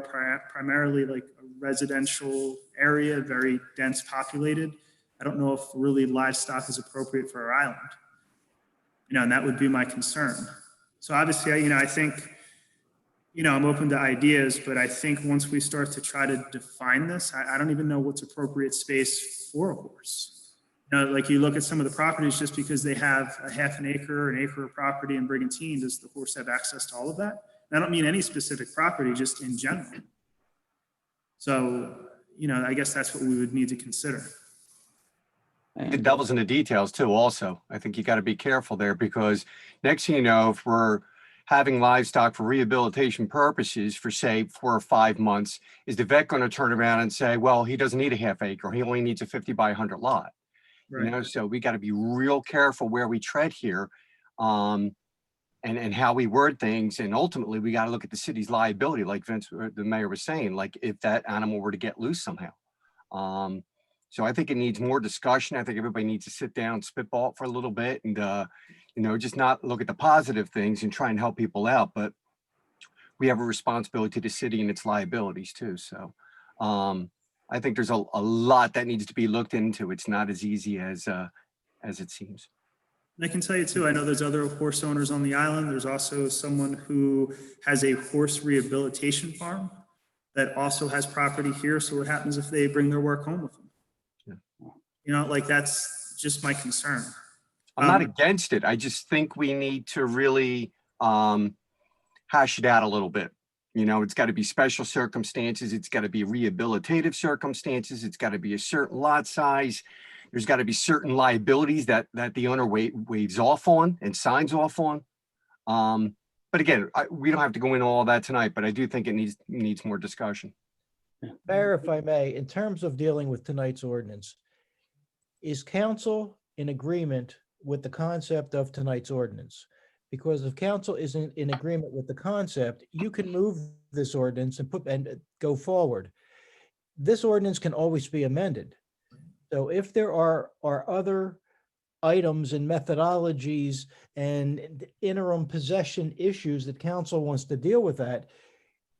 primarily like a residential area, very dense populated, I don't know if really livestock is appropriate for our island. You know, and that would be my concern. So obviously, you know, I think, you know, I'm open to ideas, but I think once we start to try to define this, I don't even know what's appropriate space for a horse. You know, like you look at some of the properties, just because they have a half an acre of property in Brigantine, does the horse have access to all of that? And I don't mean any specific property, just in general. So, you know, I guess that's what we would need to consider. The devil's in the details too, also. I think you got to be careful there, because next thing you know, if we're having livestock for rehabilitation purposes for say 4 or 5 months, is the vet going to turn around and say, well, he doesn't need a half acre, he only needs a 50 by 100 lot? Right. You know, so we got to be real careful where we tread here, and how we word things. And ultimately we got to look at the city's liability, like Vince, the mayor, was saying, like if that animal were to get loose somehow. So I think it needs more discussion. I think everybody needs to sit down, spitball it for a little bit, and you know, just not look at the positive things and try and help people out. But we have a responsibility to the city and its liabilities too. So I think there's a lot that needs to be looked into. It's not as easy as it seems. And I can tell you too, I know there's other horse owners on the island. There's also someone who has a horse rehabilitation farm that also has property here. So what happens if they bring their work home with them? You know, like, that's just my concern. I'm not against it. I just think we need to really hash it out a little bit. You know, it's got to be special circumstances. It's got to be rehabilitative circumstances. It's got to be a certain lot size. There's got to be certain liabilities that the owner waives off on and signs off on. But again, we don't have to go into all that tonight, but I do think it needs more discussion. Mayor, if I may, in terms of dealing with tonight's ordinance, is council in agreement with the concept of tonight's ordinance? Because if council isn't in agreement with the concept, you can move this ordinance and go forward. This ordinance can always be amended. So if there are other items and methodologies and interim possession issues that council wants to deal with, that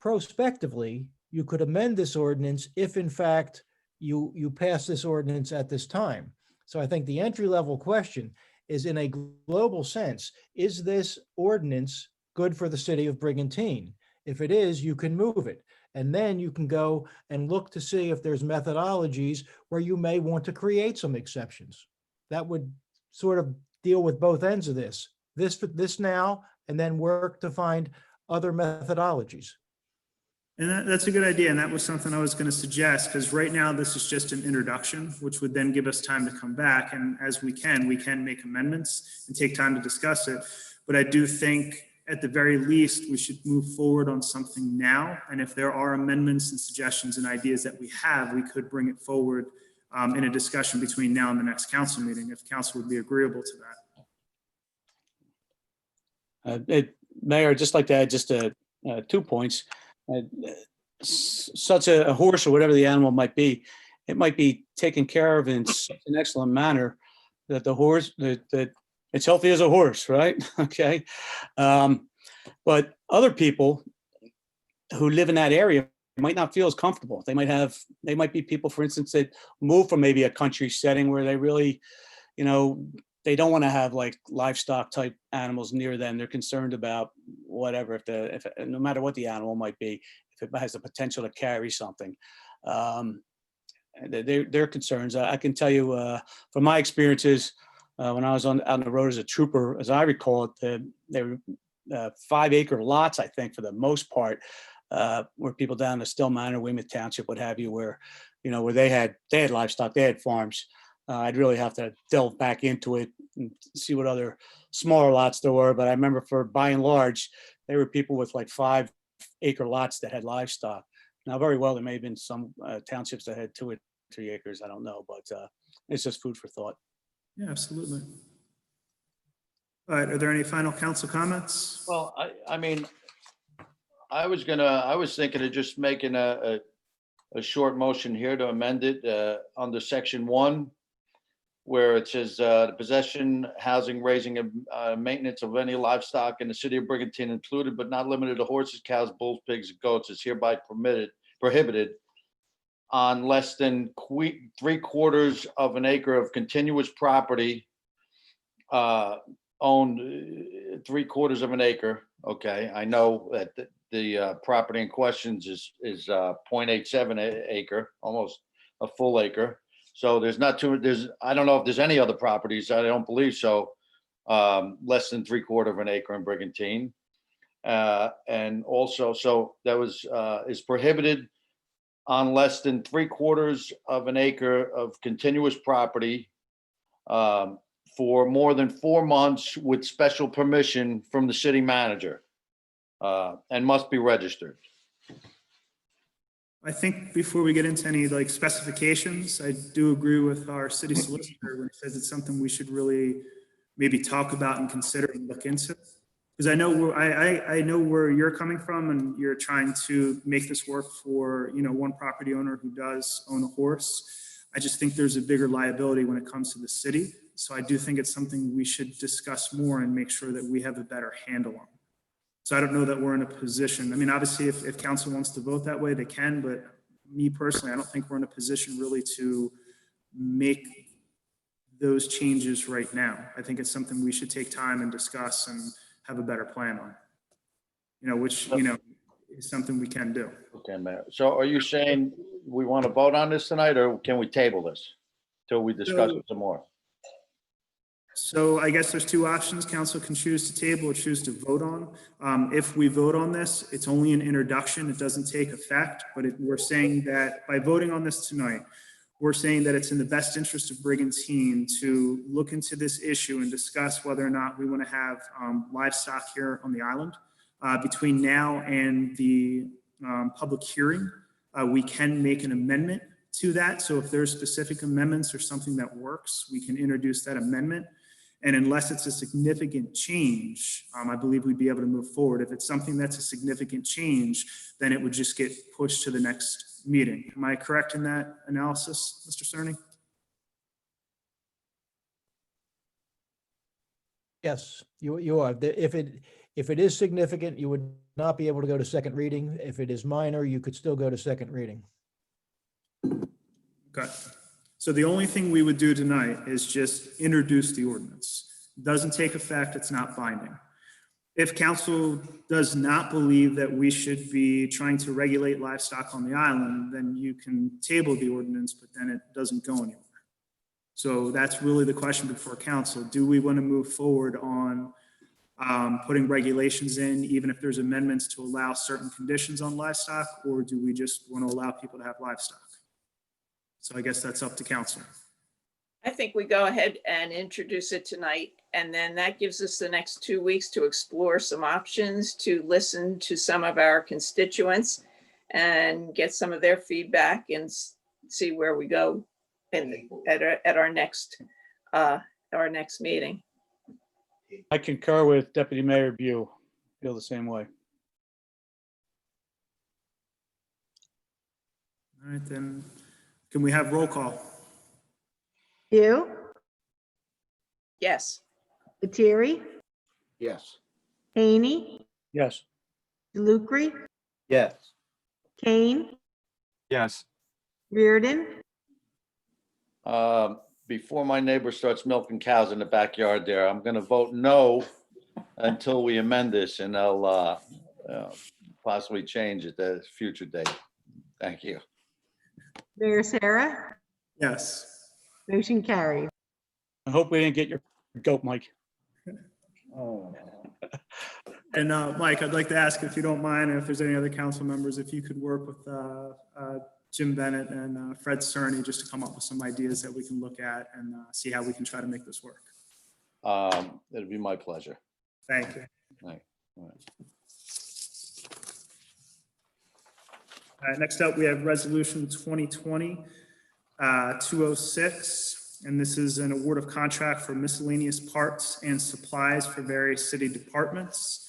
prospectively, you could amend this ordinance if in fact you pass this ordinance at this time. So I think the entry level question is, in a global sense, is this ordinance good for the city of Brigantine? If it is, you can move it. And then you can go and look to see if there's methodologies where you may want to create some exceptions. That would sort of deal with both ends of this now, and then work to find other methodologies. And that's a good idea. And that was something I was going to suggest, because right now this is just an introduction, which would then give us time to come back. And as we can make amendments and take time to discuss it. But I do think, at the very least, we should move forward on something now. And if there are amendments and suggestions and ideas that we have, we could bring it forward in a discussion between now and the next council meeting, if council would be agreeable to that. Mayor, I'd just like to add just 2 points. Such a horse or whatever the animal might be, it might be taken care of in such an excellent manner that the horse, that it's healthy as a horse, right? Okay. But other people who live in that area might not feel as comfortable. They might be people, for instance, that move from maybe a country setting where they really, they don't want to have like livestock type animals near them. They're concerned about whatever, if no matter what the animal might be, if it has the potential to carry something. Their concerns. I can tell you from my experiences when I was out on the road as a trooper, as I recall it, they were 5-acre lots, I think, for the most part, where people down in Still Manor, Weymouth Township, what have you, where they had livestock, they had farms. I'd really have to delve back into it and see what other smaller lots there were. But I remember, for by and large, they were people with like 5-acre lots that had livestock. Now, very well, there may have been some townships that had 2 or 3 acres. I don't know, but it's just food for thought. Yeah, absolutely. All right, are there any final council comments? Well, I mean, I was thinking of just making a short motion here to amend it under section 1, where it says the possession, housing, raising, and maintenance of any livestock in the city of Brigantine, included but not limited to horses, cows, bulls, pigs, and goats, is hereby prohibited on less than 3/4 of an acre of continuous property owned 3/4 of an acre. Okay, I know that the property in questions is 0.87 acre, almost a full acre. So I don't know if there's any other properties. I don't believe so. Less than 3/4 of an acre in Brigantine. And also, so that is prohibited on less than 3/4 of an acre of continuous property for more than 4 months with special permission from the city manager, and must be registered. I think before we get into any like specifications, I do agree with our city solicitor when he says it's something we should really maybe talk about and consider and look into. Because I know where you're coming from, and you're trying to make this work for, one property owner who does own a horse. I just think there's a bigger liability when it comes to the city. So I do think it's something we should discuss more and make sure that we have a better handle on. So I don't know that we're in a position. I mean, obviously, if council wants to vote that way, they can, but me personally, I don't think we're in a position really to make those changes right now. I think it's something we should take time and discuss and have a better plan on, which, is something we can do. Okay, Mayor. So are you saying we want to vote on this tonight, or can we table this till we discuss it some more? So I guess there's 2 options. Council can choose to table or choose to vote on. If we vote on this, it's only an introduction. It doesn't take effect, but we're saying that by voting on this tonight, we're saying that it's in the best interest of Brigantine to look into this issue and discuss whether or not we want to have livestock here on the island. Between now and the public hearing, we can make an amendment to that. So if there's specific amendments or something that works, we can introduce that amendment. And unless it's a significant change, I believe we'd be able to move forward. If it's something that's a significant change, then it would just get pushed to the next meeting. Am I correct in that analysis, Mr. Cerny? Yes, you are. If it is significant, you would not be able to go to second reading. If it is minor, you could still go to second reading. Okay. So the only thing we would do tonight is just introduce the ordinance. It doesn't take effect, it's not binding. If council does not believe that we should be trying to regulate livestock on the island, then you can table the ordinance, but then it doesn't go anywhere. So that's really the question before council. Do we want to move forward on putting regulations in, even if there's amendments to allow certain conditions on livestock, or do we just want to allow people to have livestock? So I guess that's up to council. I think we go ahead and introduce it tonight And then that gives us the next 2 weeks to explore some options, to listen to some of our constituents and get some of their feedback and see where we go at our next meeting. I concur with Deputy Mayor Bew. Feel the same way. All right, then, can we have roll call? View, Yes. Lettieri, Yes. Haney, Yes. DeLucre, Yes. Kane, Yes. Riordan, Before my neighbor starts milking cows in the backyard there, I'm gonna vote no until we amend this, and I'll possibly change it at a future date. Thank you. Mayor Sarah, Yes. motion carried. I hope we didn't get your goat, Mike. Oh. And Mike, I'd like to ask if you don't mind, and if there's any other council members, if you could work with Jim Bennett and Fred Cerny just to come up with some ideas that we can look at and see how we can try to make this work. It'd be my pleasure. Thank you. Right. All right, next up, we have Resolution 2020-206, and this is an award of contract for miscellaneous parts and supplies for various city departments.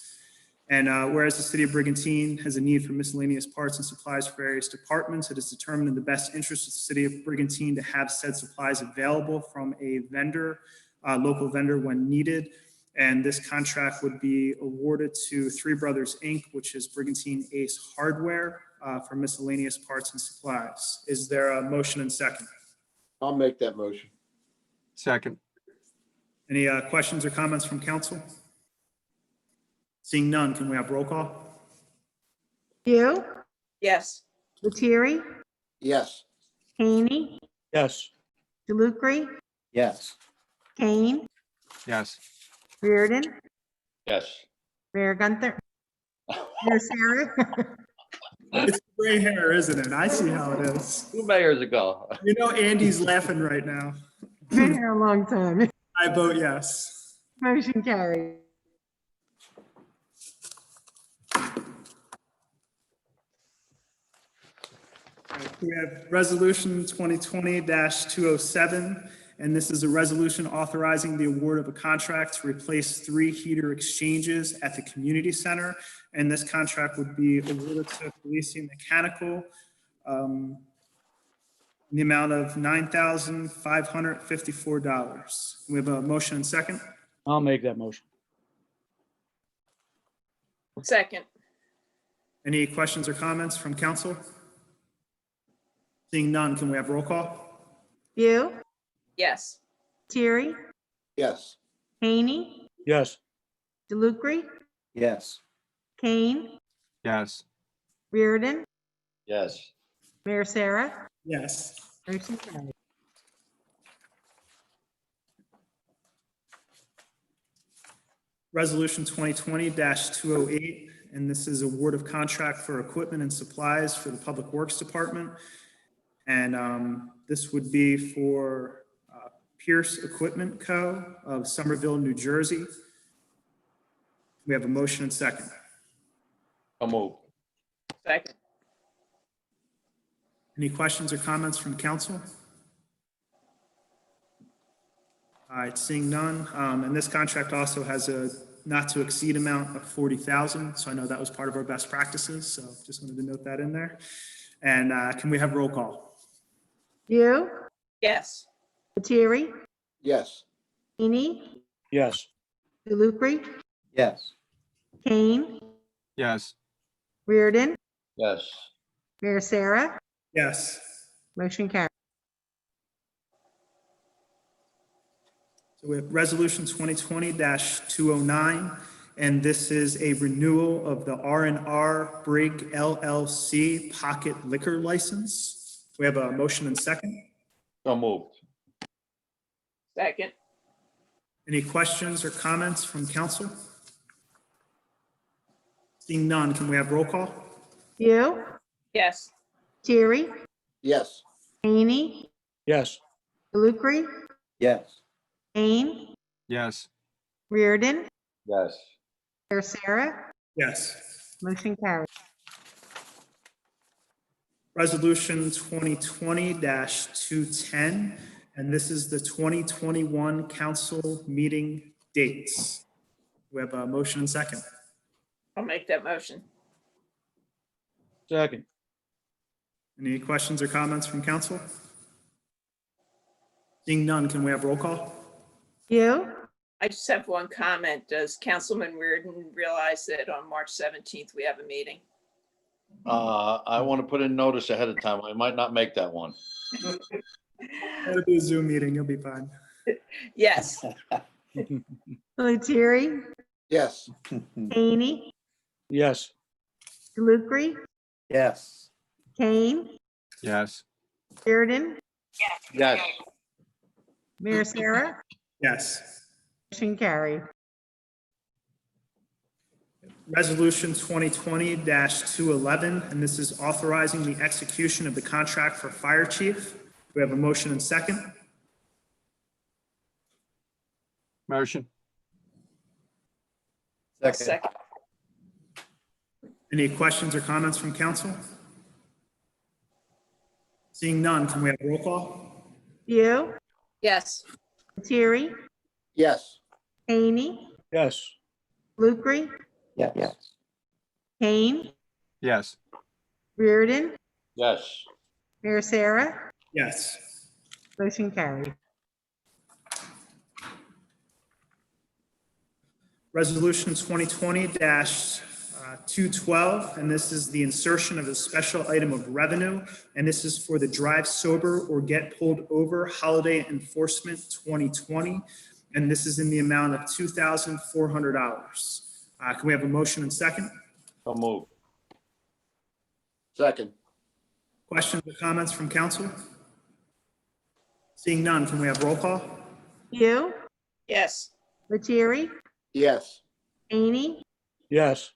And whereas the city of Brigantine has a need for miscellaneous parts and supplies for various departments, it is determined in the best interest of the city of Brigantine to have said supplies available from a vendor, local vendor when needed. And this contract would be awarded to Three Brothers Inc., which is Brigantine Ace Hardware, for miscellaneous parts and supplies. Is there a motion and second? I'll make that motion. Second. Any questions or comments from council? Seeing none, can we have roll call? View, Yes. Lettieri, Yes. Haney, Yes. DeLucre, Yes. Kane, Yes. Riordan, Yes. Mayor Gunther, Mayor Sarah. It's gray hair, isn't it? I see how it is. 2 mayors ago. You know Andy's laughing right now. Been here a long time. I vote yes. Motion carried. We have Resolution 2020-207, and this is a resolution authorizing the award of a contract to replace 3 heater exchanges at the community center. And this contract would be awarded to Policing Mechanical in the amount of $9,554. We have a motion and second. I'll make that motion. Second. Any questions or comments from council? Seeing none, can we have roll call? View, Yes. Lettieri, Yes. Haney, Yes. DeLucre, Yes. Kane, Yes. Riordan, Yes. Mayor Sarah. Yes. Motion carried. Resolution 2020-208, and this is award of contract for equipment and supplies for the Public Works Department. And this would be for Pierce Equipment Co. of Somerville, New Jersey. We have a motion and second. I'll move. Second. Any questions or comments from council? All right, seeing none. And this contract also has a not to exceed amount of $40,000. So I know that was part of our best practices. So just wanted to note that in there. And can we have roll call? View, Yes. Lettieri, Yes. Haney, Yes. DeLucre, Yes. Kane, Yes. Riordan, Yes. Mayor Sarah. Yes. Motion carried. So we have Resolution 2020-209, and this is a renewal of the R&R Brig LLC pocket liquor license. We have a motion and second. So moved. Second. Any questions or comments from council? Seeing none, can we have roll call? View, Yes. Lettieri, Yes. Haney, Yes. DeLucre, Yes. Kane, Yes. Riordan, Yes. Mayor Sarah, Yes. motion carried. Resolution 2020-210, and this is the 2021 council meeting dates. We have a motion and second. I'll make that motion. Second. Any questions or comments from council? Seeing none, can we have roll call? You, I just have one comment. Does Councilman Reardon realize that on March 17th, we have a meeting? I want to put in notice ahead of time. I might not make that one. It'll be a Zoom meeting, you'll be fine. Yes. Lettieri, Yes. Haney, Yes. DeLucre, Yes. Kane, Yes. Riordan, Yes. Mayor Sarah, Yes. motion carried. Resolution 2020-211, and this is authorizing the execution of the contract for fire chief. We have a motion and second. Motion. Second. Any questions or comments from council? Seeing none, can we have roll call? You, Yes. Lettieri, Yes. Haney, Yes. DeLucre, Yes. Kane, Yes. Riordan, Yes. Mayor Sarah, Yes. motion carried. Resolution 2020-212, and this is the insertion of a special item of revenue, and this is for the Drive Sober or Get Pulled Over Holiday Enforcement 2020, and this is in the amount of $2,400. Can we have a motion and second? So moved. Second. Questions or comments from council? Seeing none, can we have roll call? You, Yes. Lettieri, Yes. Haney, Yes.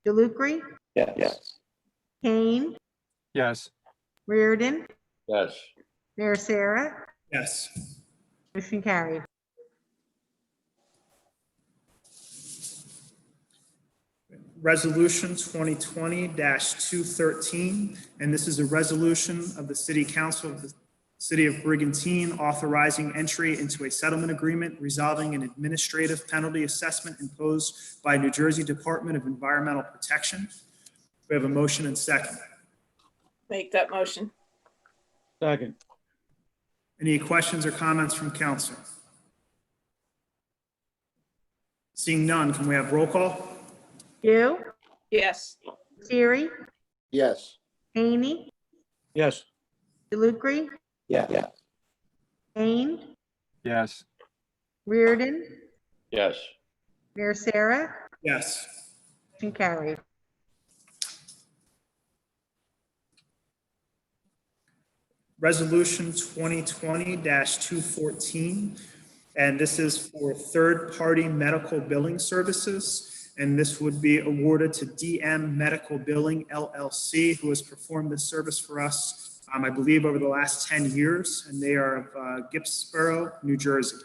DeLucre, Yes. Kane, Yes. Riordan, Yes. Mayor Sarah, Yes. motion carried. Resolution 2020-213, and this is a resolution of the City Council of the City of Brigantine authorizing entry into a settlement agreement resolving an administrative penalty assessment imposed by New Jersey Department of Environmental Protection. We have a motion and second. Make that motion. Second. Any questions or comments from council? Seeing none, can we have roll call? You, Yes. Lettieri, Yes. Haney, Yes. DeLucre, Yes. Kane, Yes. Riordan, Yes. Mayor Sarah, Yes. motion carried. Resolution 2020-214, and this is for third-party medical billing services. And this would be awarded to DM Medical Billing LLC, who has performed this service for us, I believe, over the last 10 years, and they are of Gibsboro, New Jersey.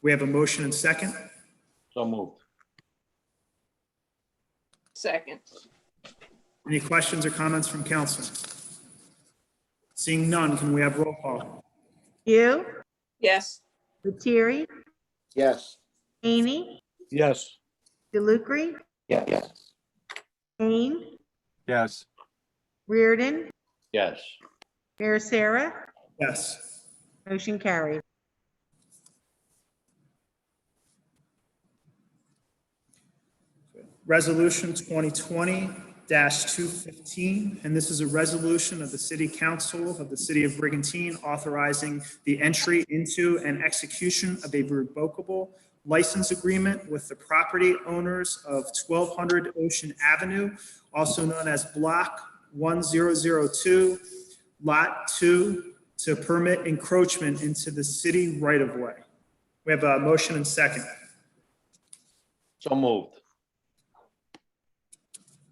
We have a motion and second. So moved. Second. Any questions or comments from council? Seeing none, can we have roll call? You, Yes. Lettieri, Yes. Haney, Yes. DeLucre, Yes. Kane, Yes. Riordan, Yes. Mayor Sarah, Yes. motion carried. Resolution 2020-215, and this is a resolution of the City Council of the City of Brigantine authorizing the entry into and execution of a revocable license agreement with the property owners of 1200 Ocean Avenue, also known as Block 1002, Lot 2, to permit encroachment into the city right-of-way. We have a motion and second. So moved.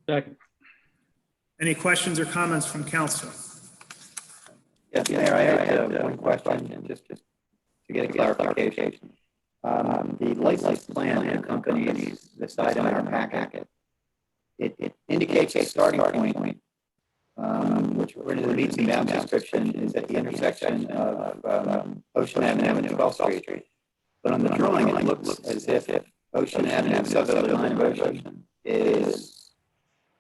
Second. Any questions or comments from council? Yes, Mayor, I have one question, and just to get a clarification. The license plan that accompanies this item in our packet, it indicates a starting point, which according to the meets and bounds description is at the intersection of Ocean Avenue and 12th Street. But on the drawing, it looks as if Ocean Avenue, southerly line of Ocean, is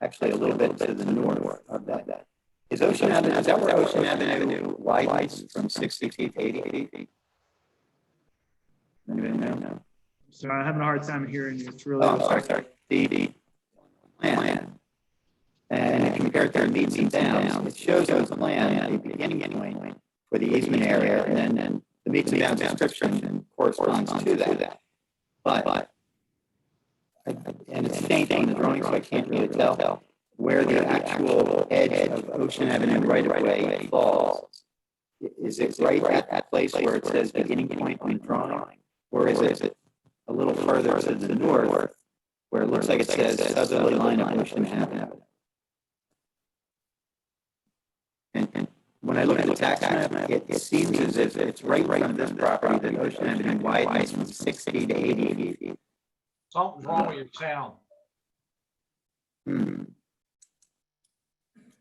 actually a little bit to the north of that. Is Ocean Avenue, is that where Ocean Avenue widens from 60 feet to 80 feet? Anybody know? So I'm having a hard time hearing you. It's really. Oh, I'm sorry. The plan. And if you compare it to the meets and bounds, it shows the plan, a beginning point for the easement area, and then the meets and bounds description corresponds to that. But, and it's faint on the drawing, so I can't really tell where the actual edge of Ocean Avenue right of way falls. Is it right at that place where it says beginning point on the drawing? Or is it a little further to the north, where it looks like it says southerly line of Ocean Avenue? And when I look at the tax map, it seems as if it's right in front of this property that Ocean Avenue widens from 60 to 80 feet. Something's wrong with your sound.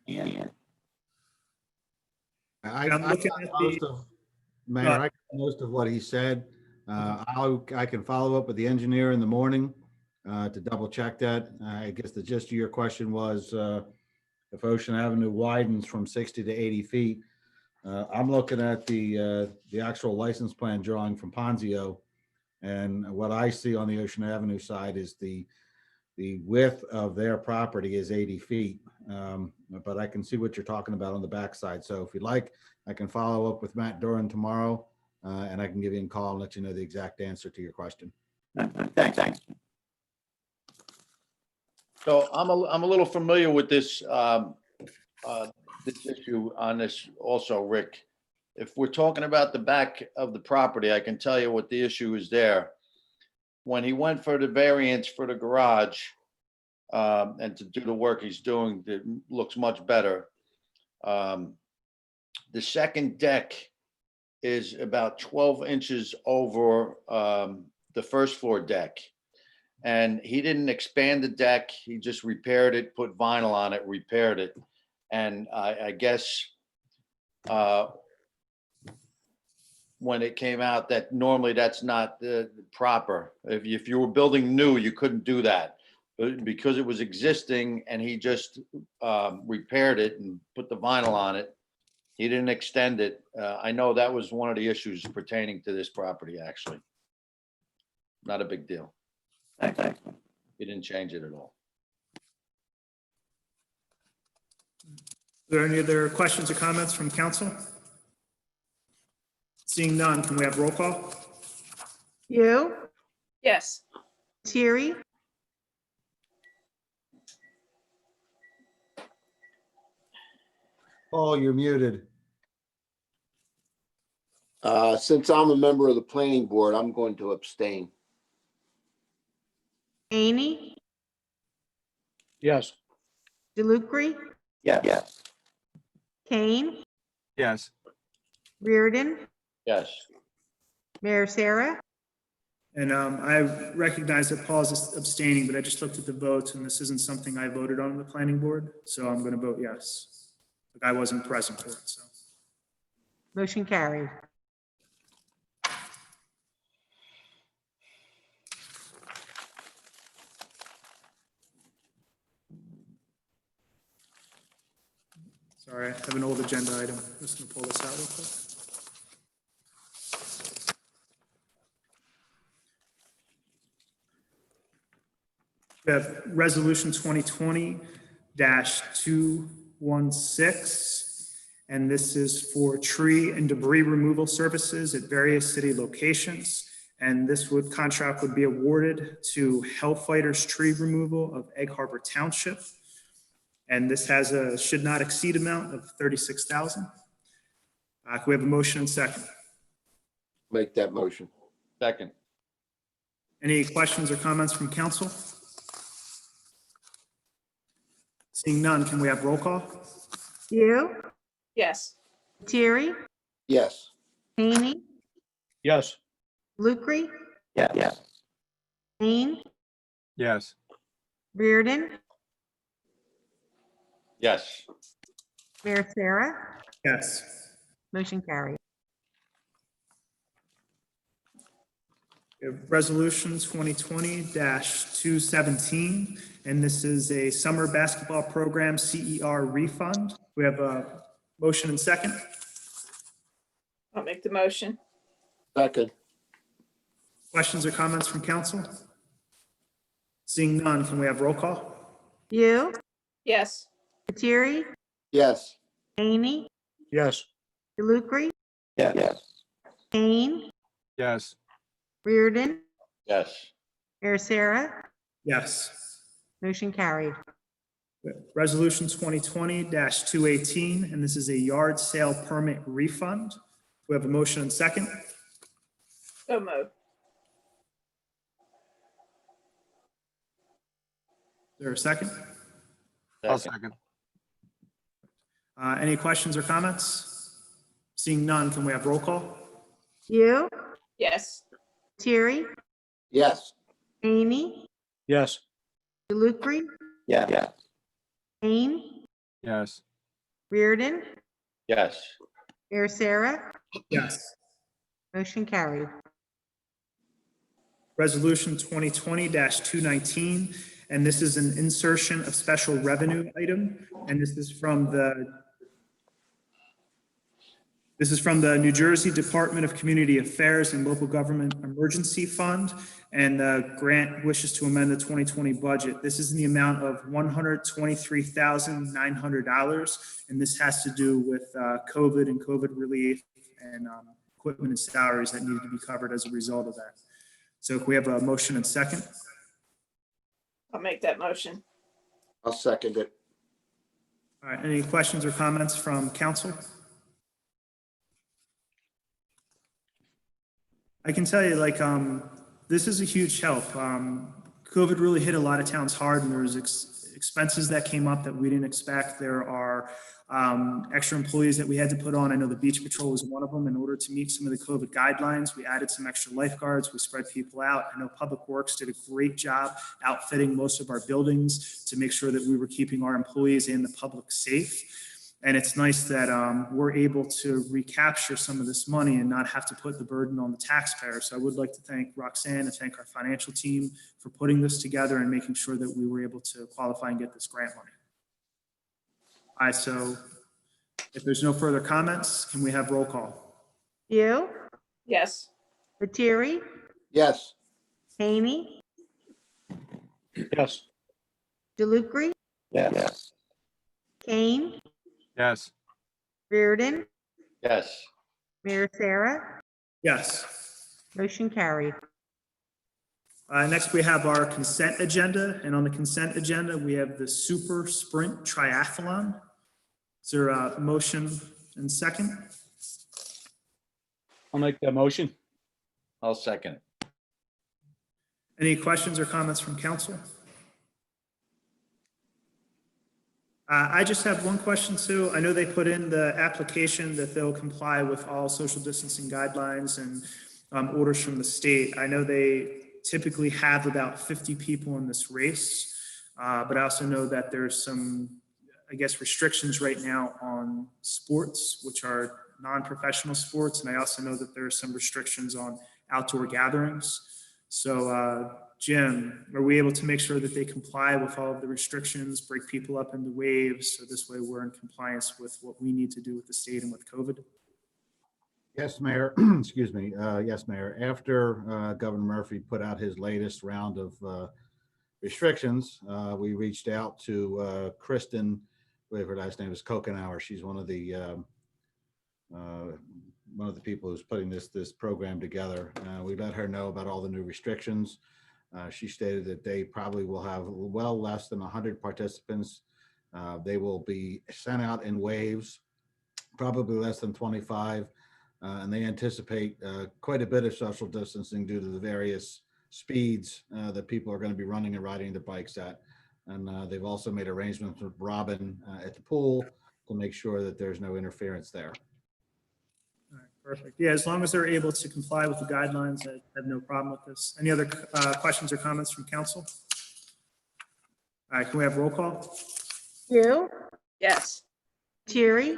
Yeah. I'm looking at the. Mayor, I got most of what he said. I can follow up with the engineer in the morning to double check that. I guess the gist of your question was if Ocean Avenue widens from 60 to 80 feet. I'm looking at the actual license plan drawing from Ponzio, and what I see on the Ocean Avenue side is the width of their property is 80 feet. But I can see what you're talking about on the backside. So if you'd like, I can follow up with Matt Duran tomorrow, and I can give you a call and let you know the exact answer to your question. Thanks. So I'm a little familiar with this this issue on this also, Rick. If we're talking about the back of the property, I can tell you what the issue is there. When he went for the variance for the garage and to do the work he's doing, that looks much better. The second deck is about 12 inches over the first floor deck. And he didn't expand the deck. He just repaired it, put vinyl on it, repaired it. And I guess when it came out that normally that's not proper. If you were building new, you couldn't do that. But because it was existing and he just repaired it and put the vinyl on it, he didn't extend it. I know that was one of the issues pertaining to this property, actually. Not a big deal. Thanks. He didn't change it at all. Are there any other questions or comments from council? Seeing none, can we have roll call? You, Yes. Thierry, Paul, you're muted. Since I'm a member of the planning board, I'm going to abstain. Amy, Yes. DeLucre, Yes. Kane, Yes. Riordan, Yes. Mayor Sarah. And I recognize that Paul is abstaining, but I just looked at the votes and this isn't something I voted on the planning board. So I'm going to vote yes. But I wasn't present for it, so. Motion carried. Sorry, I have an old agenda item. I'm just going to pull this out real quick. We have Resolution 2020-216, and this is for tree and debris removal services at various city locations. And this contract would be awarded to Hellfighters Tree Removal of Egg Harbor Township. And this has a should not exceed amount of $36,000. Can we have a motion and second? Make that motion. Second. Any questions or comments from council? Seeing none, can we have roll call? You, Yes. Thierry, Yes. Amy, Yes. Lucre, Yes. Kane, Yes. Riordan, Yes. Mayor Sarah, Yes. motion carried. We have Resolution 2020-217, and this is a summer basketball program CER refund. We have a motion and second. I'll make the motion. Second. Questions or comments from council? Seeing none, can we have roll call? You, Yes. Lettieri, Yes. Haney, Yes. DeLucre, Yes. Kane, Yes. Riordan, Yes. Mayor Sarah, Yes. motion carried. Resolution 2020-218, and this is a yard sale permit refund. We have a motion and second. So moved. Is there a second? I'll second. Any questions or comments? Seeing none, can we have roll call? You, Yes. Lettieri, Yes. Haney, Yes. DeLucre, Yes. Kane, Yes. Riordan, Yes. Mayor Sarah, Yes. motion carried. Resolution 2020-219, and this is an insertion of special revenue item, and this is from the New Jersey Department of Community Affairs and Local Government Emergency Fund, and the grant wishes to amend the 2020 budget. This is in the amount of $123,900, and this has to do with COVID and COVID relief and equipment and salaries that needed to be covered as a result of that. So if we have a motion and second. I'll make that motion. I'll second it. All right, any questions or comments from council? I can tell you, like, this is a huge help. COVID really hit a lot of towns hard, and there was expenses that came up that we didn't expect. There are extra employees that we had to put on. I know the beach patrol was one of them. In order to meet some of the COVID guidelines, we added some extra lifeguards. We spread people out. I know Public Works did a great job outfitting most of our buildings to make sure that we were keeping our employees and the public safe. And it's nice that we're able to recapture some of this money and not have to put the burden on the taxpayer. So I would like to thank Roxanne and thank our financial team for putting this together and making sure that we were able to qualify and get this grant money. All right, so if there's no further comments, can we have roll call? You, Yes. Lettieri, Yes. Haney, Yes. DeLucre, Yes. Kane, Yes. Riordan, Yes. Mayor Sarah, Yes. motion carried. Next, we have our consent agenda, and on the consent agenda, we have the Super Sprint Triathlon. Is there a motion and second? I'll make that motion. I'll second. Any questions or comments from council? I just have one question too. I know they put in the application that they'll comply with all social distancing guidelines and orders from the state. I know they typically have about 50 people in this race, but I also know that there's some, I guess, restrictions right now on sports, which are non-professional sports. And I also know that there are some restrictions on outdoor gatherings. So Jim, are we able to make sure that they comply with all of the restrictions, break people up into waves, so this way we're in compliance with what we need to do with the state and with COVID? Yes, Mayor. Excuse me. Yes, Mayor. After Governor Murphy put out his latest round of restrictions, we reached out to Kristen, I believe her last name is Kokenauer. She's one of the people who's putting this program together. We let her know about all the new restrictions. She stated that they probably will have well less than 100 participants. They will be sent out in waves, probably less than 25. And they anticipate quite a bit of social distancing due to the various speeds that people are going to be running and riding their bikes at. And they've also made arrangements with Robin at the pool to make sure that there's no interference there. All right, Perfect. Yeah, as long as they're able to comply with the guidelines, I have no problem with this. Any other questions or comments from council? All right, can we have roll call? Hugh, Yes. Terry,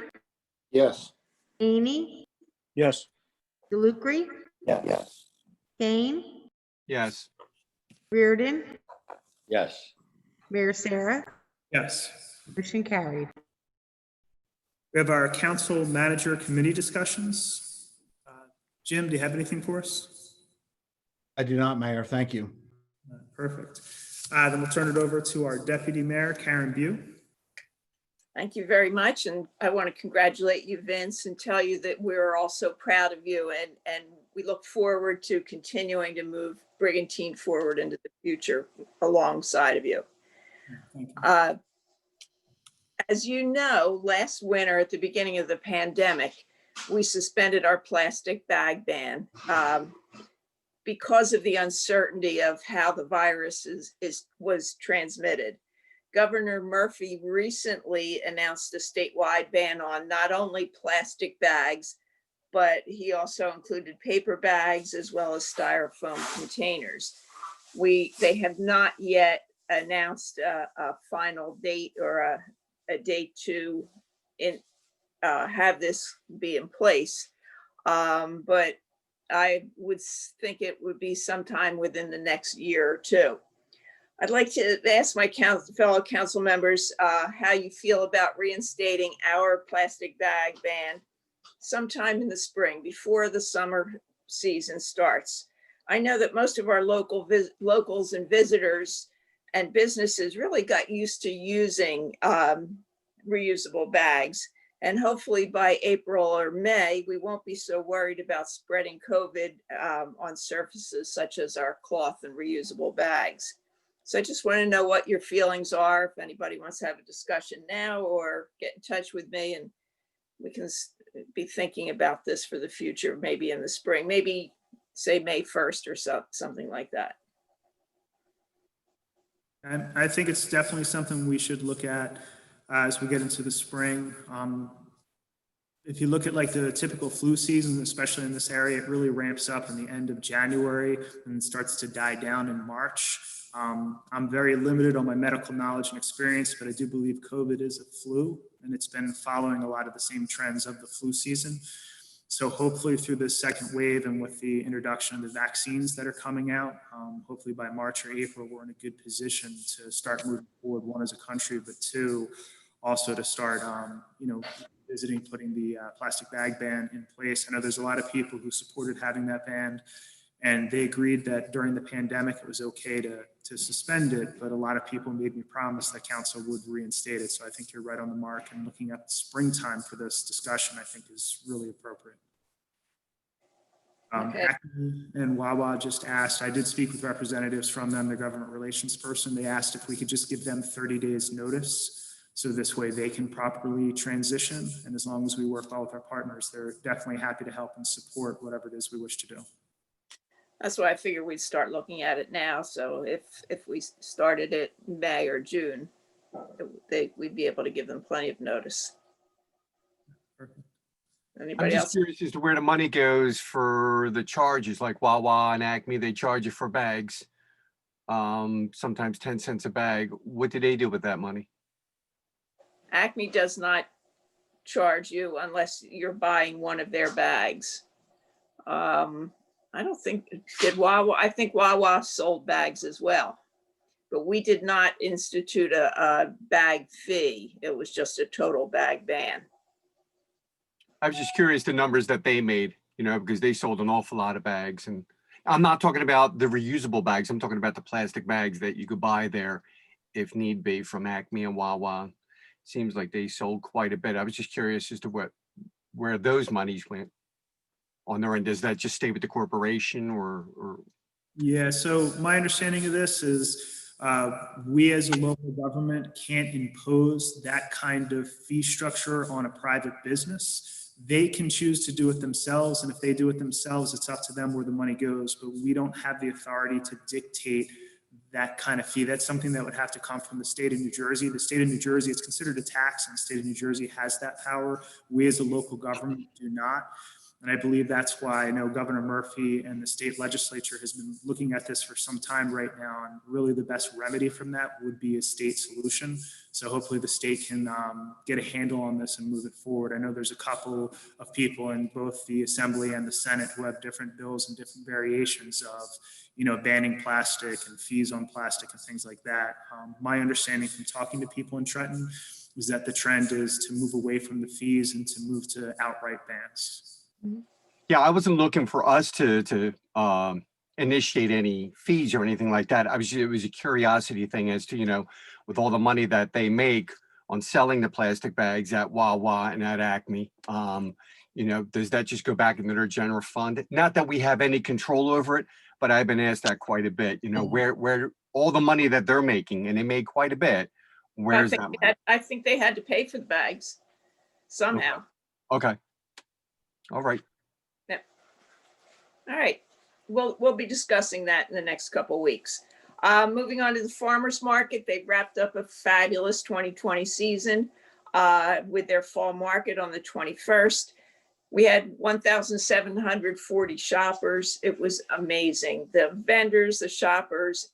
Yes. Amy, Yes. DeLucre, Yes. Kane, Yes. Riordan, Yes. Mayor Sarah. Yes. Motion carried. We have our council manager committee discussions. Jim, do you have anything for us? I do not, Mayor. Thank you. Perfect. Then we'll turn it over to our deputy mayor, Karen Bew. Thank you very much. And I want to congratulate you, Vince, and tell you that we're also proud of you. And we look forward to continuing to move Brigantine forward into the future alongside of you. Thank you. As you know, last winter at the beginning of the pandemic, we suspended our plastic bag ban because of the uncertainty of how the virus was transmitted. Governor Murphy recently announced a statewide ban on not only plastic bags, but he also included paper bags as well as styrofoam containers. They have not yet announced a final date or a date to have this be in place. But I would think it would be sometime within the next year or two. I'd like to ask my fellow council members how you feel about reinstating our plastic bag ban sometime in the spring before the summer season starts. I know that most of our locals and visitors and businesses really got used to using reusable bags. And hopefully by April or May, we won't be so worried about spreading COVID on surfaces such as our cloth and reusable bags. So I just want to know what your feelings are. If anybody wants to have a discussion now or get in touch with me, and we can be thinking about this for the future, maybe in the spring, maybe say May 1st or something like that. And I think it's definitely something we should look at as we get into the spring. If you look at like the typical flu season, especially in this area, it really ramps up in the end of January and starts to die down in March. I'm very limited on my medical knowledge and experience, but I do believe COVID is a flu, and it's been following a lot of the same trends of the flu season. So hopefully through this second wave and with the introduction of the vaccines that are coming out, hopefully by March or April, we're in a good position to start moving forward, one as a country, but two, also to start, visiting, putting the plastic bag ban in place. I know there's a lot of people who supported having that ban, and they agreed that during the pandemic, it was okay to suspend it, but a lot of people made me promise that council would reinstate it. So I think you're right on the mark, and looking at the springtime for this discussion, I think is really appropriate. Okay. Acme and Wawa just asked, I did speak with representatives from them, the government relations person. They asked if we could just give them 30 days notice, so this way they can properly transition. And as long as we work well with our partners, they're definitely happy to help and support whatever it is we wish to do. That's why I figured we'd start looking at it now. So if we started it in May or June, we'd be able to give them plenty of notice. Perfect. I'm Anybody just else? curious as to where the money goes for the charges, like Wawa and Acme, they charge you for bags. Sometimes 10 cents a bag. What do they do with that money? Acme does not charge you unless you're buying one of their bags. I don't think, did Wawa? I think Wawa sold bags as well, but we did not institute a bag fee. It was just a total bag ban. I was just curious the numbers that they made, because they sold an awful lot of bags. And I'm not talking about the reusable bags. I'm talking about the plastic bags that you could buy there if need be from Acme and Wawa. Seems like they sold quite a bit. I was just curious as to where those monies went on their end. Does that just stay with the corporation or? Yeah, so my understanding of this is we as a local government can't impose that kind of fee structure on a private business. They can choose to do it themselves, and if they do it themselves, it's up to them where the money goes, but we don't have the authority to dictate that kind of fee. That's something that would have to come from the state of New Jersey. The state of New Jersey, it's considered a tax, and the state of New Jersey has that power. We as a local government do not. And I believe that's why I know Governor Murphy and the state legislature has been looking at this for some time right now. And really the best remedy from that would be a state solution. So hopefully the state can get a handle on this and move it forward. I know there's a couple of people in both the Assembly and the Senate who have different bills and different variations of, banning plastic and fees on plastic and things like that. My understanding from talking to people in Trenton is that the trend is to move away from the fees and to move to outright bans. Yeah, I wasn't looking for us to initiate any fees or anything like that. It was a curiosity thing as to, with all the money that they make on selling the plastic bags at Wawa and at Acme, does that just go back into their general fund? Not that we have any control over it, but I've been asked that quite a bit, where all the money that they're making, and they make quite a bit, where's that money? I think they had to pay for the bags somehow. Okay. All right. Yeah. All right. We'll be discussing that in the next couple of weeks. Moving on to the farmers market, they wrapped up a fabulous 2020 season with their fall market on the 21st. We had 1,740 shoppers. It was amazing. The vendors, the shoppers,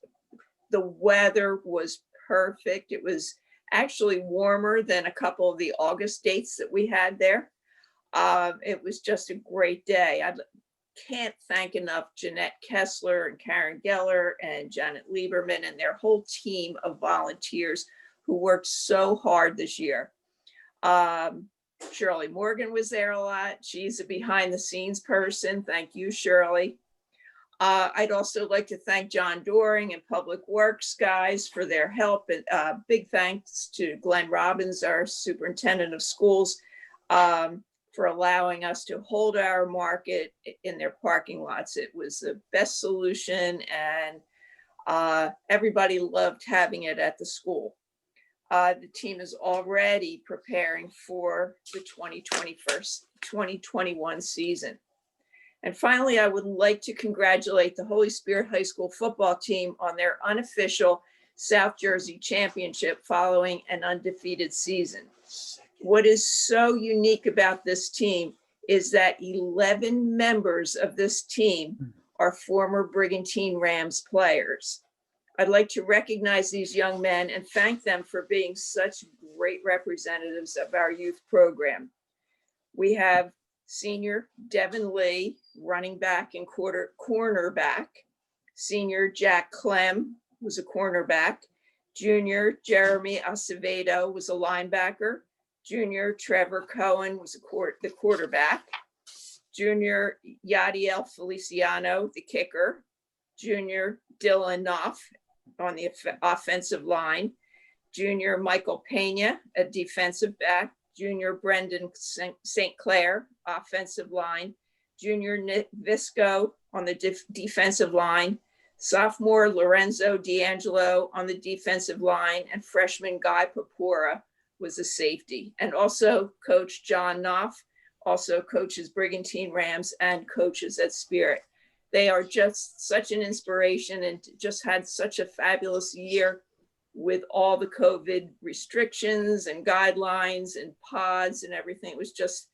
the weather was perfect. It was actually warmer than a couple of the August dates that we had there. It was just a great day. I can't thank enough Jeanette Kessler and Karen Geller and Janet Lieberman and their whole team of volunteers who worked so hard this year. Shirley Morgan was there a lot. She's a behind the scenes person. Thank you, Shirley. I'd also like to thank John Doring and Public Works guys for their help. And big thanks to Glenn Robbins, our superintendent of schools, for allowing us to hold our market in their parking lots. It was the best solution, and everybody loved having it at the school. The team is already preparing for the 2021 season. And finally, I would like to congratulate the Holy Spirit High School football team on their unofficial South Jersey championship following an undefeated season. What is so unique about this team is that 11 members of this team are former Brigantine Rams players. I'd like to recognize these young men and thank them for being such great representatives of our youth program. We have senior Devin Lee, running back and cornerback. Senior Jack Clem was a cornerback. Junior Jeremy Acevedo was a linebacker. Junior Trevor Cohen was the quarterback. Junior Yadiel Feliciano, the kicker. Junior Dylan Knopf on the offensive line. Junior Michael Pena, a defensive back. Junior Brendan St. Clair, offensive line. Junior Nick Visco on the defensive line. Sophomore Lorenzo D'Angelo on the defensive line. And freshman Guy Papora was a safety. And also Coach John Knopf, also coaches Brigantine Rams and coaches at Spirit. They are just such an inspiration and just had such a fabulous year with all the COVID restrictions and guidelines and pods and everything. It was just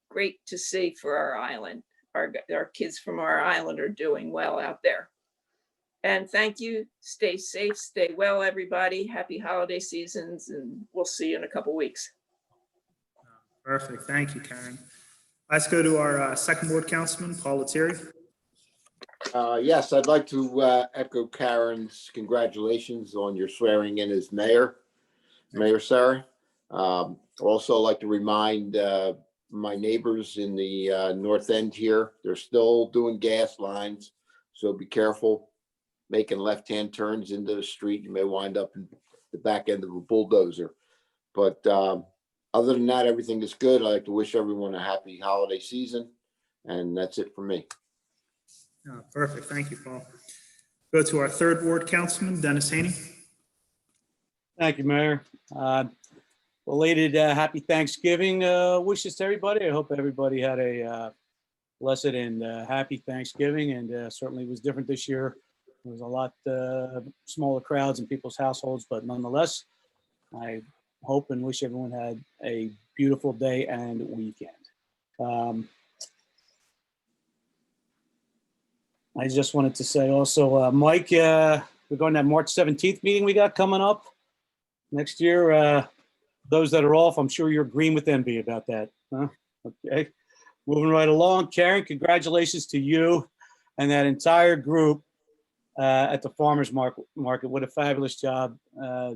great to see for our island. Our kids from our island are doing well out there. And thank you. Stay safe, stay well, everybody. Happy holiday seasons, and we'll see you in a couple weeks. Perfect. Thank you, Karen. Let's go to our second ward councilman, Paul Lettieri. Yes, I'd like to echo Karen's congratulations on your swearing in as mayor, Mayor Sarah. Also like to remind my neighbors in the north end here, they're still doing gas lines, so be careful making left-hand turns into the street. You may wind up in the back end of a bulldozer. But other than that, everything is good. I'd like to wish everyone a happy holiday season, and that's it for me. Perfect. Thank you, Paul. Go to our third ward councilman, Dennis Haney. Thank you, Mayor. Belated happy Thanksgiving wishes to everybody. I hope everybody had a blessed and happy Thanksgiving, and certainly was different this year. There was a lot smaller crowds in people's households, but nonetheless, I hope and wish everyone had a beautiful day and weekend. I just wanted to say also, Mike, we're going to that March 17th meeting we got coming up next year. Those that are off, I'm sure you're agreeing with envy about that. Huh? Okay. Moving right along. Karen, congratulations to you and that entire group at the farmer's market. What a fabulous job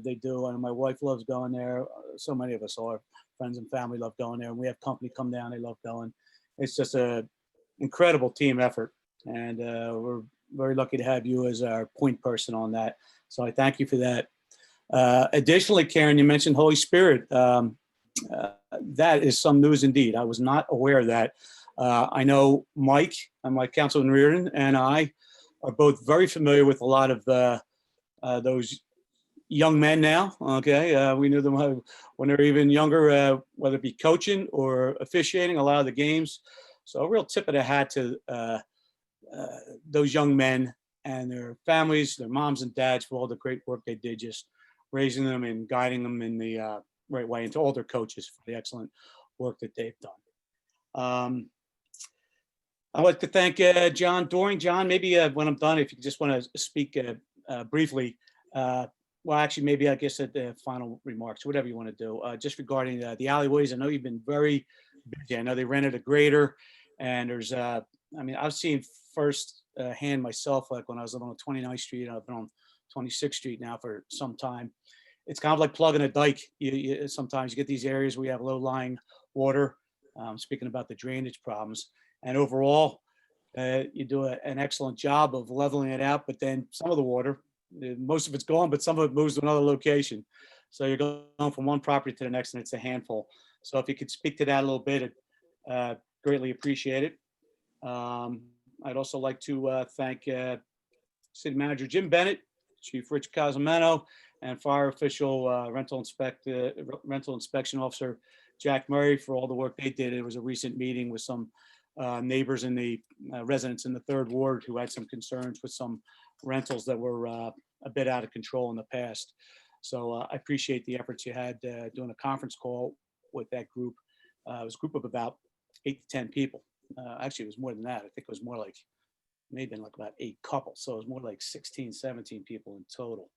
they do. And my wife loves going there. So many of us, all our friends and family love going there. And we have company come down. They love going. It's just an incredible team effort. And we're very lucky to have you as our point person on that. So I thank you for that. Additionally, Karen, you mentioned Holy Spirit. That is some news indeed. I was not aware of that. I know Mike, Councilman Riordan, and I are both very familiar with a lot of those young men now. Okay, we knew them when they were even younger, whether it be coaching or officiating a lot of the games. So a real tip of the hat to those young men and their families, their moms and dads for all the great work they did, just raising them and guiding them in the right way, and to all their coaches for the excellent work that they've done. I'd like to thank John Doring. John, maybe when I'm done, if you just want to speak briefly, well, actually, maybe I guess at the final remarks, whatever you want to do, just regarding the alleyways. I know you've been very busy. I know they rented a grader, and there's, I mean, I've seen first hand myself, like when I was living on 29th Street, I've been on 26th Street now for some time. It's kind of like plugging a dike. Sometimes you get these areas where you have low-lying water, speaking about the drainage problems. And overall, you do an excellent job of leveling it out, but then some of the water, most of it's gone, but some of it moves to another location. So you're going from one property to the next, and it's a handful. So if you could speak to that a little bit, I'd greatly appreciate it. I'd also like to thank City Manager Jim Bennett, Chief Rich Cosimeno, and Fire Official Rental Inspection Officer Jack Murray for all the work they did. It was a recent meeting with some neighbors in the residents in the 3rd Ward who had some concerns with some rentals that were a bit out of control in the past. So I appreciate the efforts you had doing a conference call with that group. It was a group of about 8 to 10 people. Actually, it was more than that. I think it was more like maybe like about 8 couples. So it was more like 16, 17 people in total.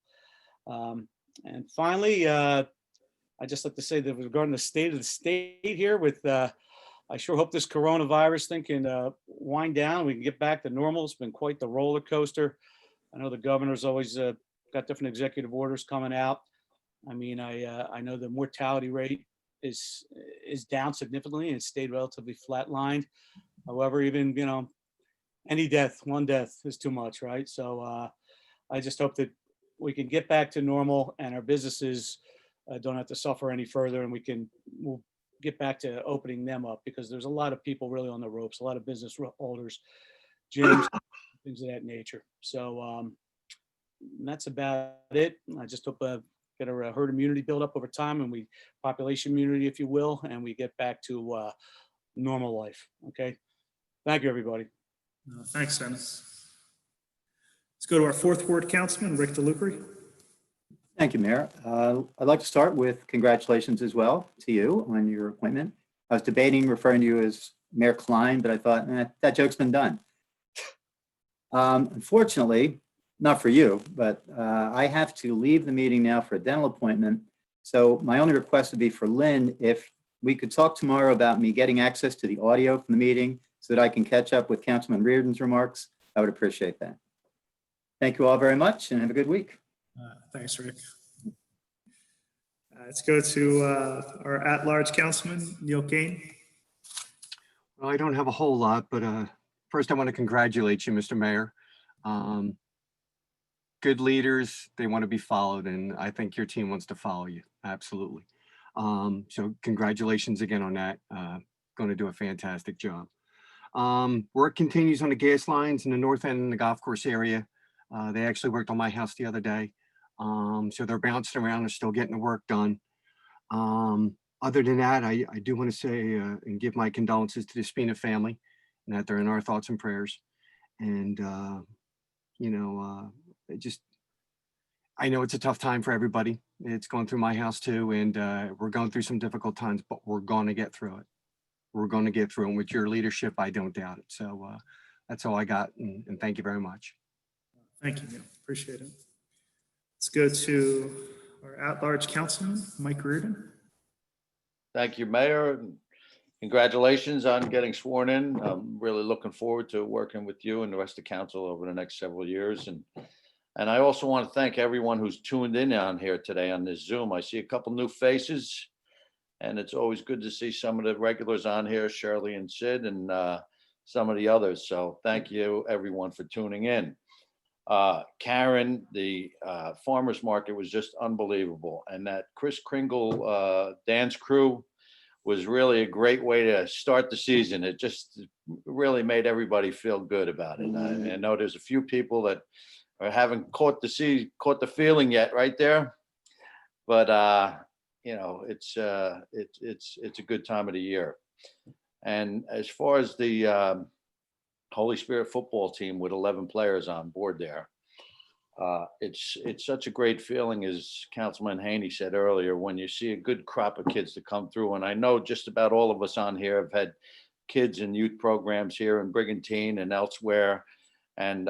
And finally, I just like to say that regarding the state of the state here with, I sure hope this coronavirus thing can wind down. We can get back to normal. It's been quite the roller coaster. I know the governor's always got different executive orders coming out. I mean, I know the mortality rate is down significantly and stayed relatively flatlined. However, even, you know, one death is too much, right? So I just hope that we can get back to normal and our businesses don't have to suffer any further, and we'll get back to opening them up, because there's a lot of people really on the ropes, a lot of business owners, gyms, things of that nature. So that's about it. I just hope get a herd immunity build up over time, and population immunity, if you will, and we get back to normal life. Okay. Thank you, everybody. Thanks, Dennis. Let's go to our 4th Ward Councilman, Rick DeLucre. Thank you, Mayor. I'd like to start with congratulations as well to you on your appointment. I was debating referring to you as Mayor Klein, but I thought that joke's been done. Unfortunately, not for you, but I have to leave the meeting now for a dental appointment. So my only request would be for Lynn, if we could talk tomorrow about me getting access to the audio from the meeting so that I can catch up with Councilman Riordan's remarks. I would appreciate that. Thank you all very much, and have a good week. Thanks, Rick. Let's go to our at-large councilman, Neil Kane. Well, I don't have a whole lot, but first I want to congratulate you, Mr. Mayor. Good leaders, they want to be followed, and I think your team wants to follow you. Absolutely. So congratulations again on that. Going to do a fantastic job. Work continues on the gas lines in the north end and the golf course area. They actually worked on my house the other day. So they're bouncing around and still getting the work done. Other than that, I do want to say and give my condolences to the Spina family, and that they're in our thoughts and prayers. And, you know, I know it's a tough time for everybody. It's going through my house too. And we're going through some difficult times, but we're going to get through it. We're going to get through it. And with your leadership, I don't doubt it. So That's all I got, and thank you very much. Thank you, Neil. Appreciate it. Let's go to our at-large councilman, Mike Riordan. Thank you, Mayor. and Congratulations on getting sworn in. I'm really looking forward to working with you and the rest of council over the next several years. And I also want to thank everyone who's tuned in on here today on this Zoom. I see a couple new faces, and it's always good to see some of the regulars on here, Shirley and Sid, and some of the others. So thank you, everyone, for tuning in. Karen, the farmer's market was just unbelievable. And that Chris Kringle dance crew was really a great way to start the season. It just really made everybody feel good about it. I know there's a few people that haven't caught the feeling yet right there, but you know, it's a good time of the year. And as far as the Holy Spirit football team with 11 players on board there, it's such a great feeling, as Councilman Haney said earlier, when you see a good crop of kids to come through. And I know just about all of us on here have had kids in youth programs here in Brigantine and elsewhere. And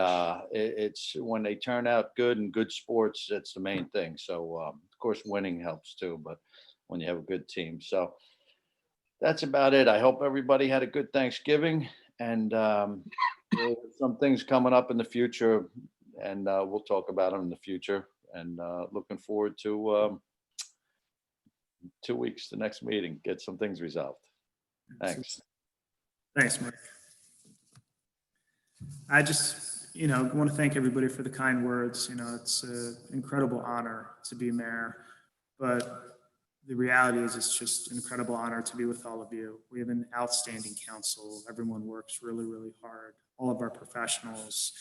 it's when they turn out good and good sports, that's the main thing. So of course, winning helps too, but when you have a good team. So that's about it. I hope everybody had a good Thanksgiving, and some things coming up in the future, and we'll talk about them in the future. And looking forward to 2 weeks, the next meeting, get some things resolved. Thanks. Thanks, Mike. I just, want to thank everybody for the kind words. It's an incredible honor to be mayor, but the reality is it's just an incredible honor to be with all of you. We have an outstanding council. Everyone works really, really hard. All of our professionals,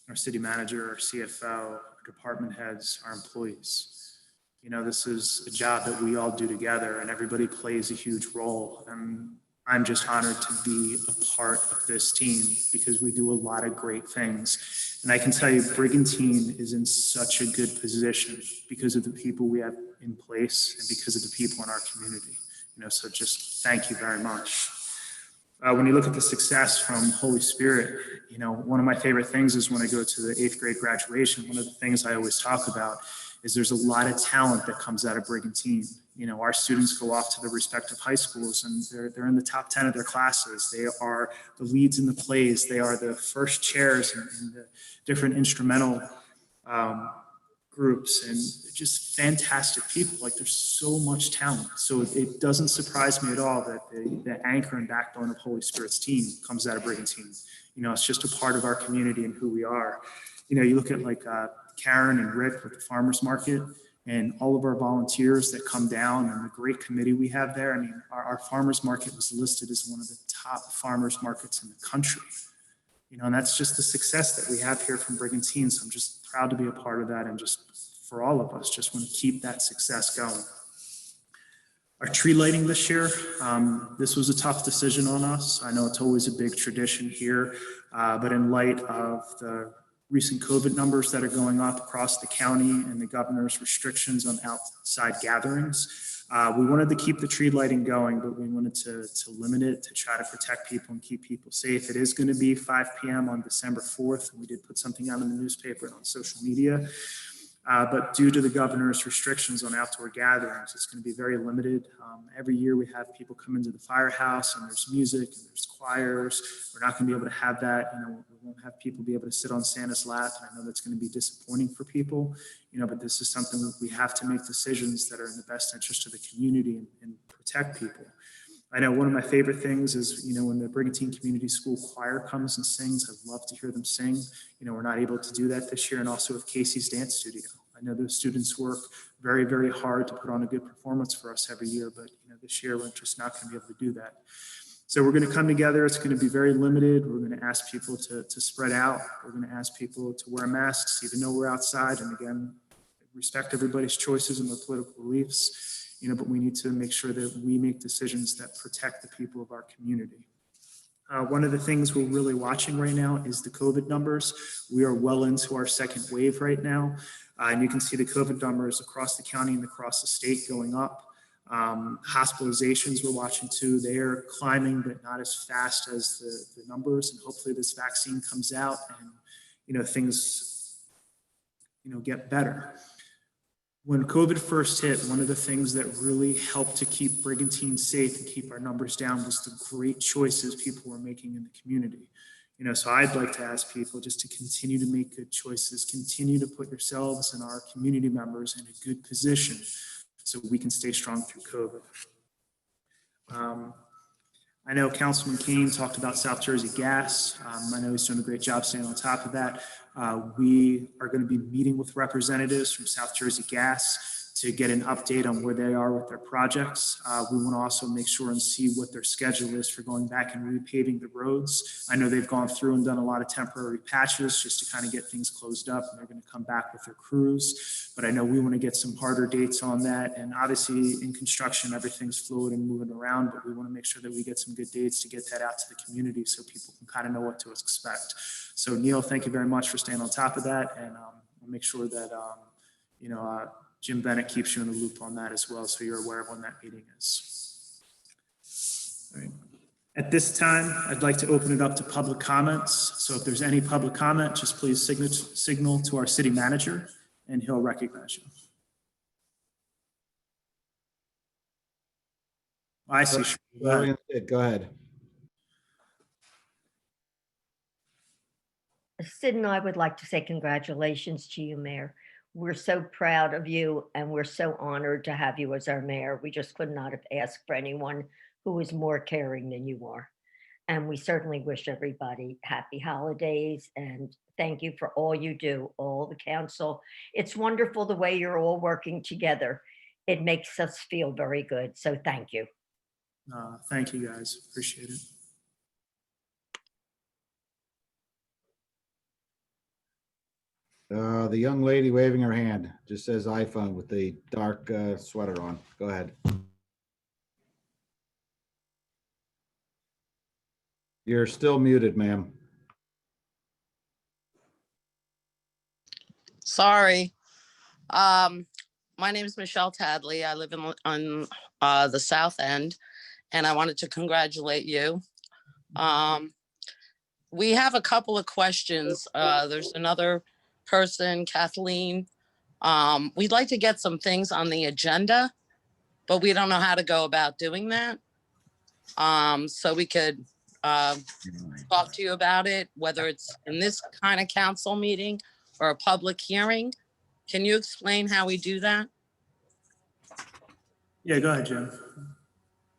our city manager, our CFO, our department heads, our employees. This is a job that we all do together, and everybody plays a huge role. And I'm just honored to be a part of this team because we do a lot of great things. And I can tell you, Brigantine is in such a good position because of the people we have in place and because of the people in our community. So just thank you very much. When you look at the success from Holy Spirit, one of my favorite things is when I go to the 8th grade graduation, one of the things I always talk about is there's a lot of talent that comes out of Brigantine. Our students go off to the respective high schools and they're in the top 10 of their classes. They are the leads in the plays. They are the first chairs in the different instrumental groups, and they're just fantastic people. Like, there's so much talent. So it doesn't surprise me at all that the anchor and backbone of Holy Spirit's team comes out of Brigantine. It's just a part of our community and who we are. You look at like Karen and Rick with the farmers market, and all of our volunteers that come down, and the great committee we have there. I mean, our farmers market was listed as one of the top farmers markets in the country. And that's just the success that we have here from Brigantine. So I'm just proud to be a part of that, and just for all of us, just want to keep that success going. Our tree lighting this year, this was a tough decision on us. I know it's always a big tradition here, but in light of the recent COVID numbers that are going up across the county and the governor's restrictions on outside gatherings, we wanted to keep the tree lighting going, but we wanted to limit it to try to protect people and keep people safe. It is going to be 5 p.m. on December 4th. We did put something out in the newspaper and on social media. But due to the governor's restrictions on outdoor gatherings, it's going to be very limited. Every year we have people come into the firehouse, and there's music and there's choirs. We're not going to be able to have that. We won't have people be able to sit on Santa's lap. And I know that's going to be disappointing for people, but this is something that we have to make decisions that are in the best interest of the community and protect people. I know one of my favorite things is, when the Brigantine Community School Choir comes and sings, I love to hear them sing. We're not able to do that this year, and also with Casey's Dance Studio. I know those students work very, very hard to put on a good performance for us every year, but this year we're just not going to be able to do that. So we're going to come together. It's going to be very limited. We're going to ask people to spread out. We're going to ask people to wear masks, even though we're outside. And again, respect everybody's choices and their political beliefs. But we need to make sure that we make decisions that protect the people of our community. One of the things we're really watching right now is the COVID numbers. We are well into our second wave right now. And you can see the COVID numbers across the county and across the state going up. Hospitalizations we're watching too. They are climbing, but not as fast as the numbers. And hopefully this vaccine comes out and, things, get better. When COVID first hit, one of the things that really helped to keep Brigantine safe and keep our numbers down was the great choices people were making in the community. So I'd like to ask people just to continue to make good choices, continue to put yourselves and our community members in a good position so we can stay strong through COVID. I know Councilman Kane talked about South Jersey Gas. I know he's doing a great job staying on top of that. We are going to be meeting with representatives from South Jersey Gas to get an update on where they are with their projects. We want to also make sure and see what their schedule is for going back and repaving the roads. I know they've gone through and done a lot of temporary patches just to kind of get things closed up, and they're going to come back with their crews. But I know we want to get some harder dates on that. And obviously in construction, everything's fluid and moving around, but we want to make sure that we get some good dates to get that out to the community so people can kind of know what to expect. So Neil, thank you very much for staying on top of that. And we'll make sure that, Jim Bennett keeps you in the loop on that as well, so you're aware of when that meeting is. All right. At this time, I'd like to open it up to public comments. So if there's any public comment, just please signal to our city manager and he'll recognize you. I see. Go ahead. Sid and I would like to say congratulations to you, Mayor. We're so proud of you and we're so honored to have you as our mayor. We just could not have asked for anyone who is more caring than you are. And we certainly wish everybody happy holidays and thank you for all you do, all the council. It's wonderful the way you're all working together. It makes us feel very good. So thank you. Thank you guys. Appreciate it. The young lady waving her hand just says iPhone with the dark sweater on. Go ahead. You're still muted, ma'am. Sorry. My name is Michelle Tadley. I live on the South End, and I wanted to congratulate you. We have a couple of questions. There's another person, Kathleen. We'd like to get some things on the agenda, but we don't know how to go about doing that. So we could talk to you about it, whether it's in this kind of council meeting or a public hearing. Can you explain how we do that? Yeah, go ahead, Jim.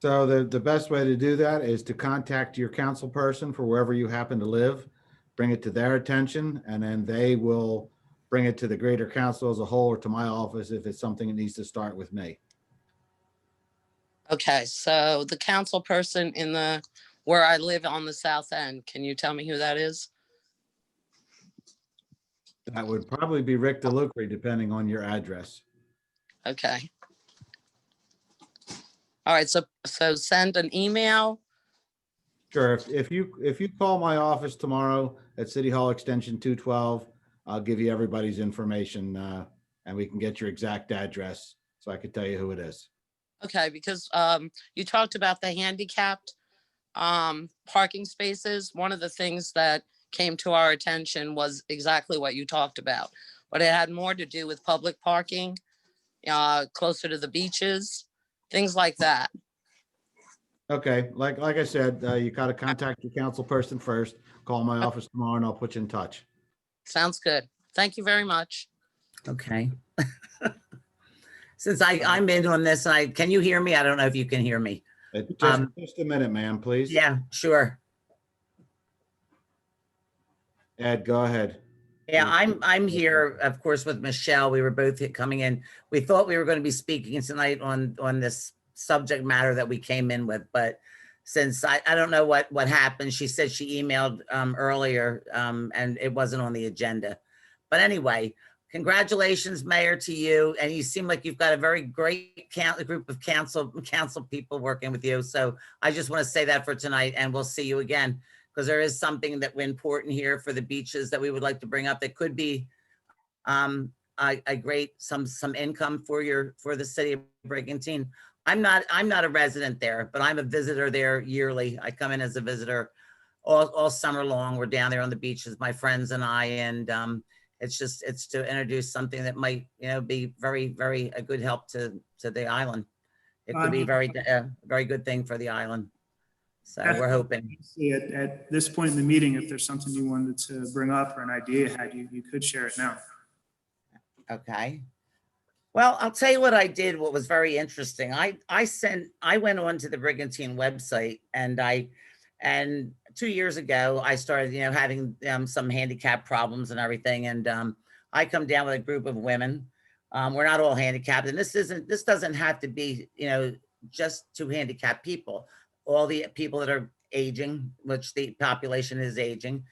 So the best way to do that is to contact your council person for wherever you happen to live, bring it to their attention, and then they will bring it to the greater council as a whole or to my office if it's something that needs to start with me. Okay, so the council person where I live on the South End, can you tell me who that is? That would probably be Rick DeLucre, depending on your address. Okay. All right, so send an email. Sure. If you call my office tomorrow at City Hall Extension 212, I'll give you everybody's information and we can get your exact address so I can tell you who it is. Okay, because you talked about the handicapped parking spaces. One of the things that came to our attention was exactly what you talked about, but it had more to do with public parking closer to the beaches, things like that. Okay, like I said, you got to contact your council person first. Call my office tomorrow and I'll put you in touch. Sounds good. Thank you very much. Okay. Since I'm in on this, can you hear me? I don't know if you can hear me. Just a minute, ma'am, please. Yeah, sure. Ed, go ahead. Yeah, I'm here, of course, with Michelle. We were both coming in. We thought we were going to be speaking tonight on this subject matter that we came in with, but since I don't know what happened, she said she emailed earlier and it wasn't on the agenda. But anyway, congratulations, Mayor, to you. And you seem like you've got a very great group of council people working with you. So I just want to say that for tonight, and we'll see you again, because there is something that we're important here for the beaches that we would like to bring up that could be a great some income for the city of Brigantine. I'm not a resident there, but I'm a visitor there yearly. I come in as a visitor all summer long. We're down there on the beaches, my friends and I, and it's to introduce something that might, be very a good help to the island. It could be very good thing for the island. So we're hoping. At this point in the meeting, if there's something you wanted to bring up or an idea you had, you could share it now. Okay. Well, I'll tell you what I did, what was very interesting. I went on to the Brigantine website and 2 years ago, I started, having some handicap problems and everything. And I come down with a group of women. We're not all handicapped, and this doesn't have to be, just to handicapped people. All the people that are aging, which the population is aging.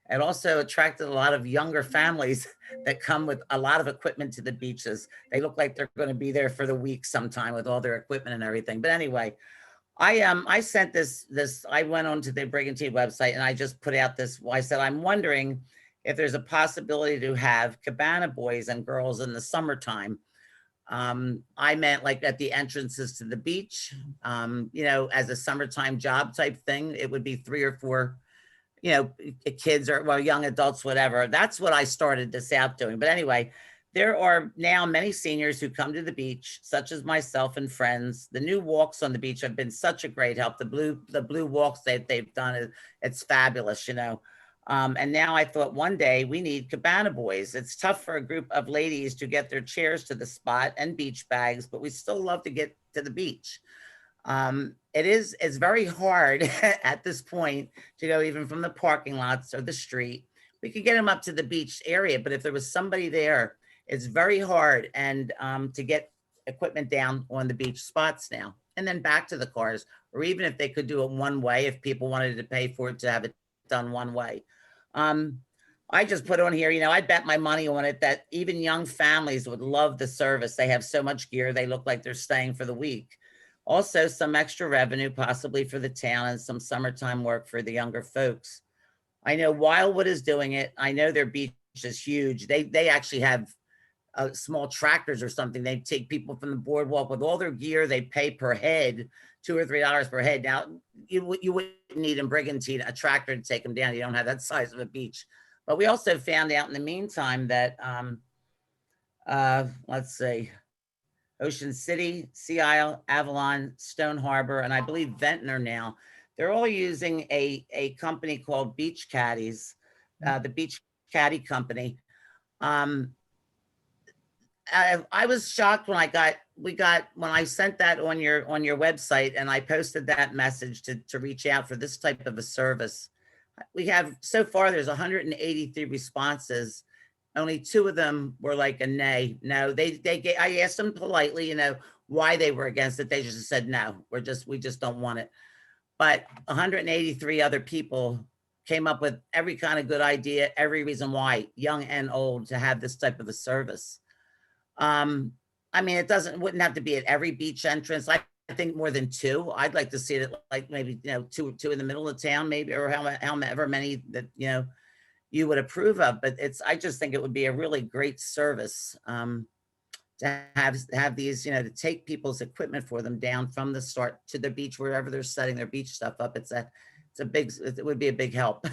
It also attracted a lot of younger families that come with a lot of equipment to the beaches. They look like they're going to be there for the week sometime with all their equipment and everything. But anyway, I sent this, I went on to the Brigantine website and I just put out this, I said, I'm wondering if there's a possibility to have cabana boys and girls in the summertime. I meant like at the entrances to the beach, as a summertime job type thing. It would be 3 or 4, kids or young adults, whatever. That's what I started this out doing. But anyway, there are now many seniors who come to the beach, such as myself and friends. The new walks on the beach have been such a great help. The blue walks that they've done, it's fabulous, And now I thought one day we need cabana boys. It's tough for a group of ladies to get their chairs to the spot and beach bags, but we still love to get to the beach. It's very hard at this point to go even from the parking lots or the street. We could get them up to the beach area, but if there was somebody there, it's very hard and to get equipment down on the beach spots now and then back to the cars, or even if they could do it one way, if people wanted to pay for it to have it done one way. I just put on here, I bet my money on it that even young families would love the service. They have so much gear. They look like they're staying for the week. Also, some extra revenue possibly for the town and some summertime work for the younger folks. I know Wildwood is doing it. I know their beach is huge. They actually have small tractors or something. They take people from the boardwalk with all their gear. They pay per head, $2 or $3 per head. Now, you wouldn't need in Brigantine a tractor to take them down. You don't have that size of a beach. But we also found out in the meantime that, let's see, Ocean City, Sea Isle, Avalon, Stone Harbor, and I believe Ventnor now, they're all using a company called Beach Caddies, the Beach Caddy Company. I was shocked when when I sent that on your website and I posted that message to reach out for this type of a service. We have so far there's 183 responses. Only 2 of them were like a nay. No, I asked them politely, why they were against it. They just said no. We just don't want it. But 183 other people came up with every kind of good idea, every reason why, young and old, to have this type of a service. I mean, wouldn't have to be at every beach entrance. I think more than 2. I'd like to see it like maybe, 2 in the middle of town, maybe, or however many that, you would approve of. But I just think it would be a really great service to have these, to take people's equipment for them down from the start to the beach, wherever they're setting their beach stuff up. It would be a big help.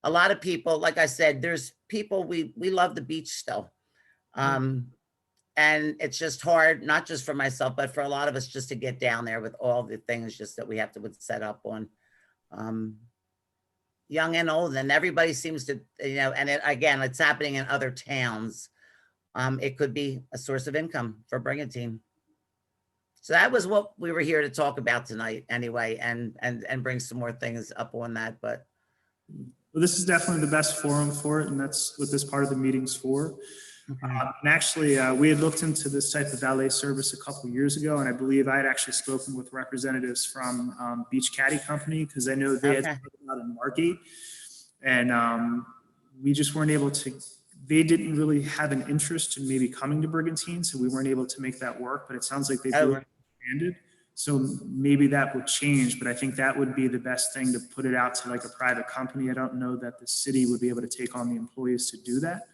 A lot of people, like I said, there's people, we love the beach still. And it's just hard, not just for myself, but for a lot of us just to get down there with all the things just that we have to set up on. Young and old, and everybody seems to, and again, it's happening in other towns. It could be a source of income for Brigantine. So that was what we were here to talk about tonight anyway, and bring some more things up on that. But well, this is definitely the best forum for it, and that's what this part of the meeting's for. And actually, we had looked into this type of valet service a couple of years ago, and I believe I had actually spoken with representatives from Beach Caddy Company, because I know they had spoken out in Margate, and we just weren't able to. They didn't really have an interest in maybe coming to Brigantine, so we weren't able to make that work. But it sounds like they've really expanded, so maybe that would change. But I think that would be the best thing, to put it out to like a private company. I don't know that the city would be able to take on the employees to do that.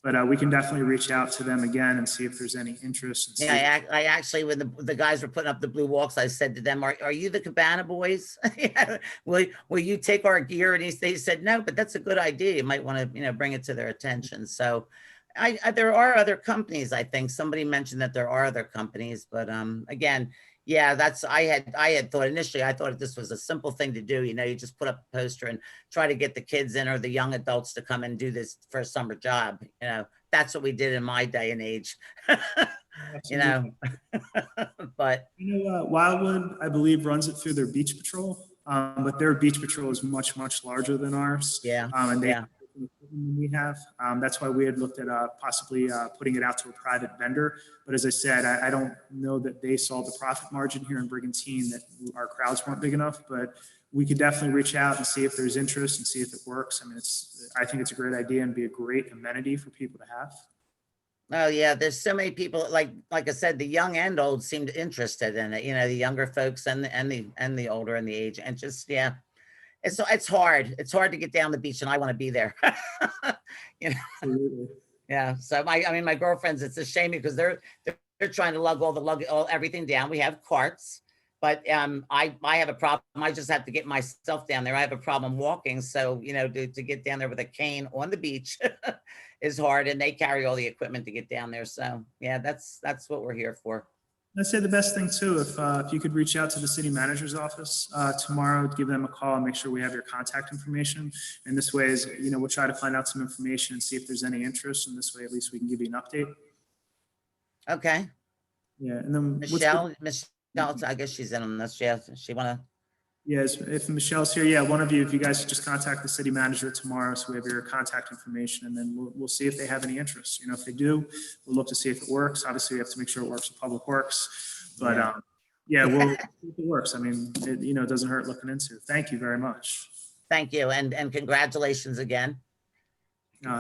But we can definitely reach out to them again and see if there's any interest. And see Yeah, I actually, when the guys were putting up the blue walks, I said to them, are you the Cabana boys? Yeah, will you take our gear? And they said, no, but that's a good idea. You might want to, bring it to their attention. So there are other companies, I think. Somebody mentioned that there are other companies, but again, yeah, I had thought initially, I thought this was a simple thing to do. You just put up a poster and try to get the kids in or the young adults to come and do this for a summer job. That's what we did in my day and age. But Wildwood, I believe, runs it through their beach patrol, but their beach patrol is much, much larger than ours. Yeah. And they Yeah. we have. That's why we had looked at possibly putting it out to a private vendor. But as I said, I don't know that they saw the profit margin here in Brigantine, that our crowds weren't big enough. But we could definitely reach out and see if there's interest and see if it works. I mean, I think it's a great idea and be a great amenity for people to have. Oh yeah, there's so many people, like I said, the young and old seemed interested in it. The younger folks and the older in the age, and just yeah, it's hard. It's hard to get down the beach, and I want to be there. Absolutely. Yeah. So my girlfriends, it's a shame because they're trying to lug everything down. We have carts, but I have a problem. I just have to get myself down there. I have a problem walking, so to get down there with a cane on the beach is hard, and they carry all the equipment to get down there. So yeah, that's what we're here for. I'd say the best thing too, if you could reach out to the city manager's office tomorrow, give them a call and make sure we have your contact information. And this way is, we'll try to find out some information and see if there's any interest. And this way, at least we can give you an update. Okay. Yeah. And then Michelle, I guess she's in on this. Yeah. She want to. Yes, if Michelle's here, yeah, one of you, if you guys could just contact the city manager tomorrow, so we have your contact information, and then we'll see if they have any interest. If they do, we'll look to see if it works. Obviously, we have to make sure it works with Public Works, but yeah, we'll see if it works. I mean, it doesn't hurt looking into. Thank you very much. Thank you, and congratulations again.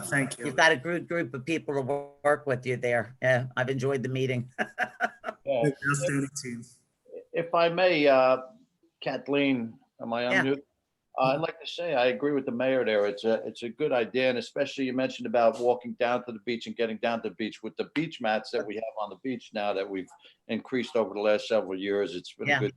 Thank you. You've got a good group of people to work with you there. Yeah, I've enjoyed the meeting. Yeah. Outstanding team. If I may, Kathleen, am I on mute? I'd like to say I agree with the mayor there. It's a good idea, and especially you mentioned about walking down to the beach and getting down to the beach with the beach mats that we have on the beach now that we've increased over the last several years. It's been a good.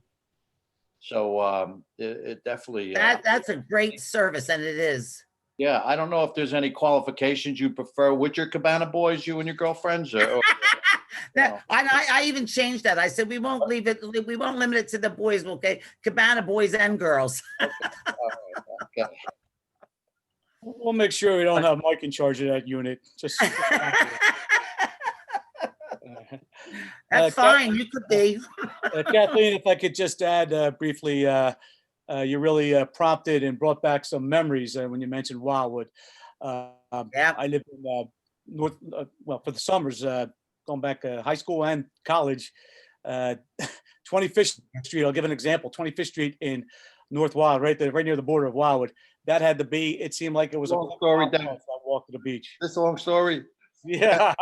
So it definitely. That's a great service, and it is. Yeah, I don't know if there's any qualifications you prefer with your Cabana boys, you and your girlfriends, or I even changed that. I said we won't limit it to the boys. Okay, Cabana boys and girls. Okay. We'll make sure we don't have Mike in charge of that unit. Just that's fine. You could be. Kathleen, if I could just add briefly, you really prompted and brought back some memories when you mentioned Wildwood. I lived in North, for the summers, going back to high school and college, 25th Street. I'll give an example. 25th Street in North Wild, right near the border of Wildwood. That had to be. It seemed like it was long story. I walked to the beach. This a long story. Yeah,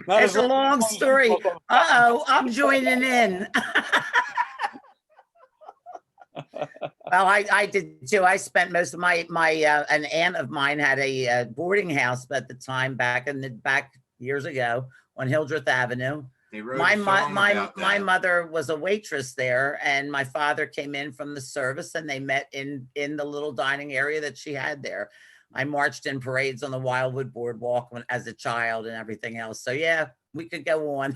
it's a long story. I'm joining in. Well, I did too. I spent most of my an aunt of mine had a boarding house at the time back years ago on Hildreth Avenue. My mother was a waitress there, and my father came in from the service, and they met in the little dining area that she had there. I marched in parades on the Wildwood Boardwalk as a child and everything else. So yeah, we could go on.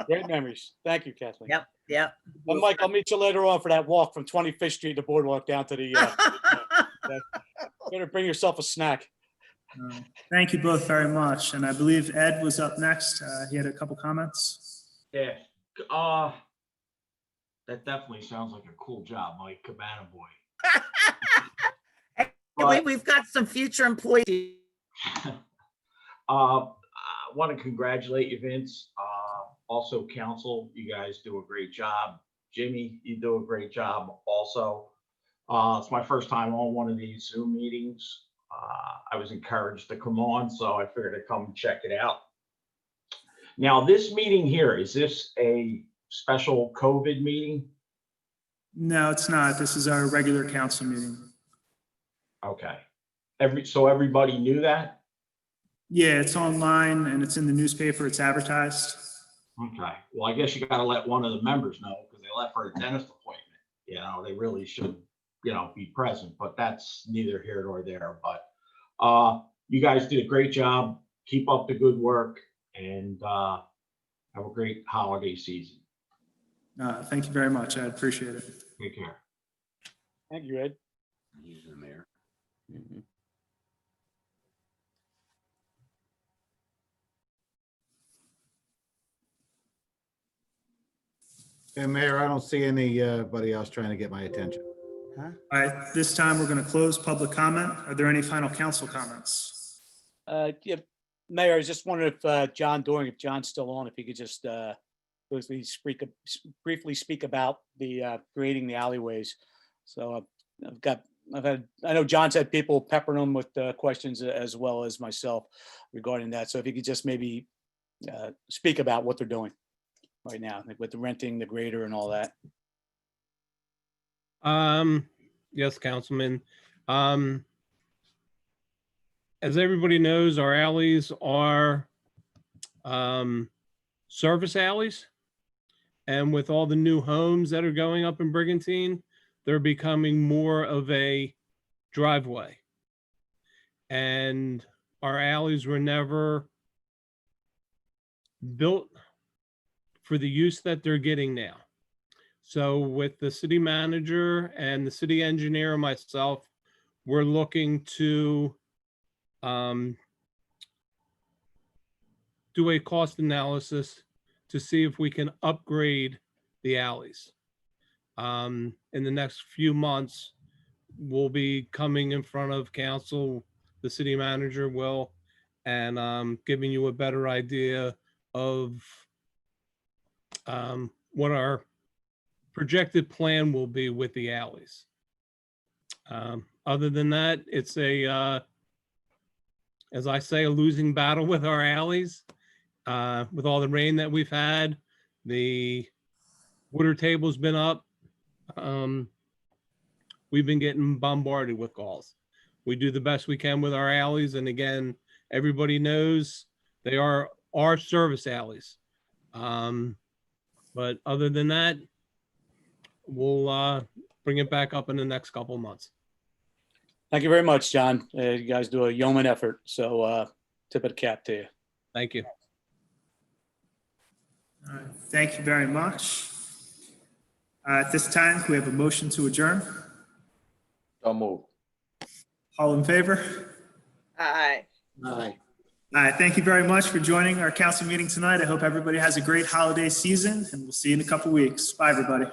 Great memories. Thank you, Kathleen. Yep. And Mike, I'll meet you later on for that walk from 25th Street to Boardwalk down to the. Better bring yourself a snack. Thank you both very much. And I believe Ed was up next. He had a couple comments. Yeah. That definitely sounds like a cool job, Mike, Cabana boy. We've got some future employees. I want to congratulate you, Vince. Also, council, you guys do a great job. Jimmy, you do a great job also. It's my first time on one of these Zoom meetings. I was encouraged to come on, so I figured I'd come and check it out. Now, this meeting here, is this a special COVID meeting? No, it's not. This is our regular council meeting. Okay. So everybody knew that? Yeah, it's online and it's in the newspaper. It's advertised. Okay, well, I guess you gotta let one of the members know because they left for a dentist appointment. You know, they really should, be present, but that's neither here nor there. But you guys did a great job. Keep up the good work and have a great holiday season. Thank you very much. I appreciate it. Take care. Thank you, Ed. He's the mayor. Hey, Mayor, I don't see anybody else trying to get my attention. All right, this time we're going to close public comment. Are there any final council comments? Yeah, Mayor, I was just wondering if if John's still on, if he could just briefly speak about the grading the alleyways. So I know John's had people peppering him with questions as well as myself regarding that. So if you could just maybe speak about what they're doing right now, like with the renting, the grader and all that. Yes, Councilman. As everybody knows, our alleys are service alleys. And with all the new homes that are going up in Brigantine, they're becoming more of a driveway. And our alleys were never built for the use that they're getting now. So with the city manager and the city engineer and myself, we're looking to do a cost analysis to see if we can upgrade the alleys. In the next few months, we'll be coming in front of council, the city manager will, and giving you a better idea of what our projected plan will be with the alleys. Other than that, it's as I say, a losing battle with our alleys. With all the rain that we've had, the water table's been up. We've been getting bombarded with calls. We do the best we can with our alleys. And again, everybody knows they are our service alleys. But other than that, we'll bring it back up in the next couple of months. Thank you very much, John. You guys do a yeoman effort. So tip of the cap to you. Thank you. All right, thank you very much. At this time, we have a motion to adjourn. So moved. All in favor? Aye. Aye. All right, thank you very much for joining our council meeting tonight. I hope everybody has a great holiday season, and we'll see you in a couple weeks. Bye, everybody.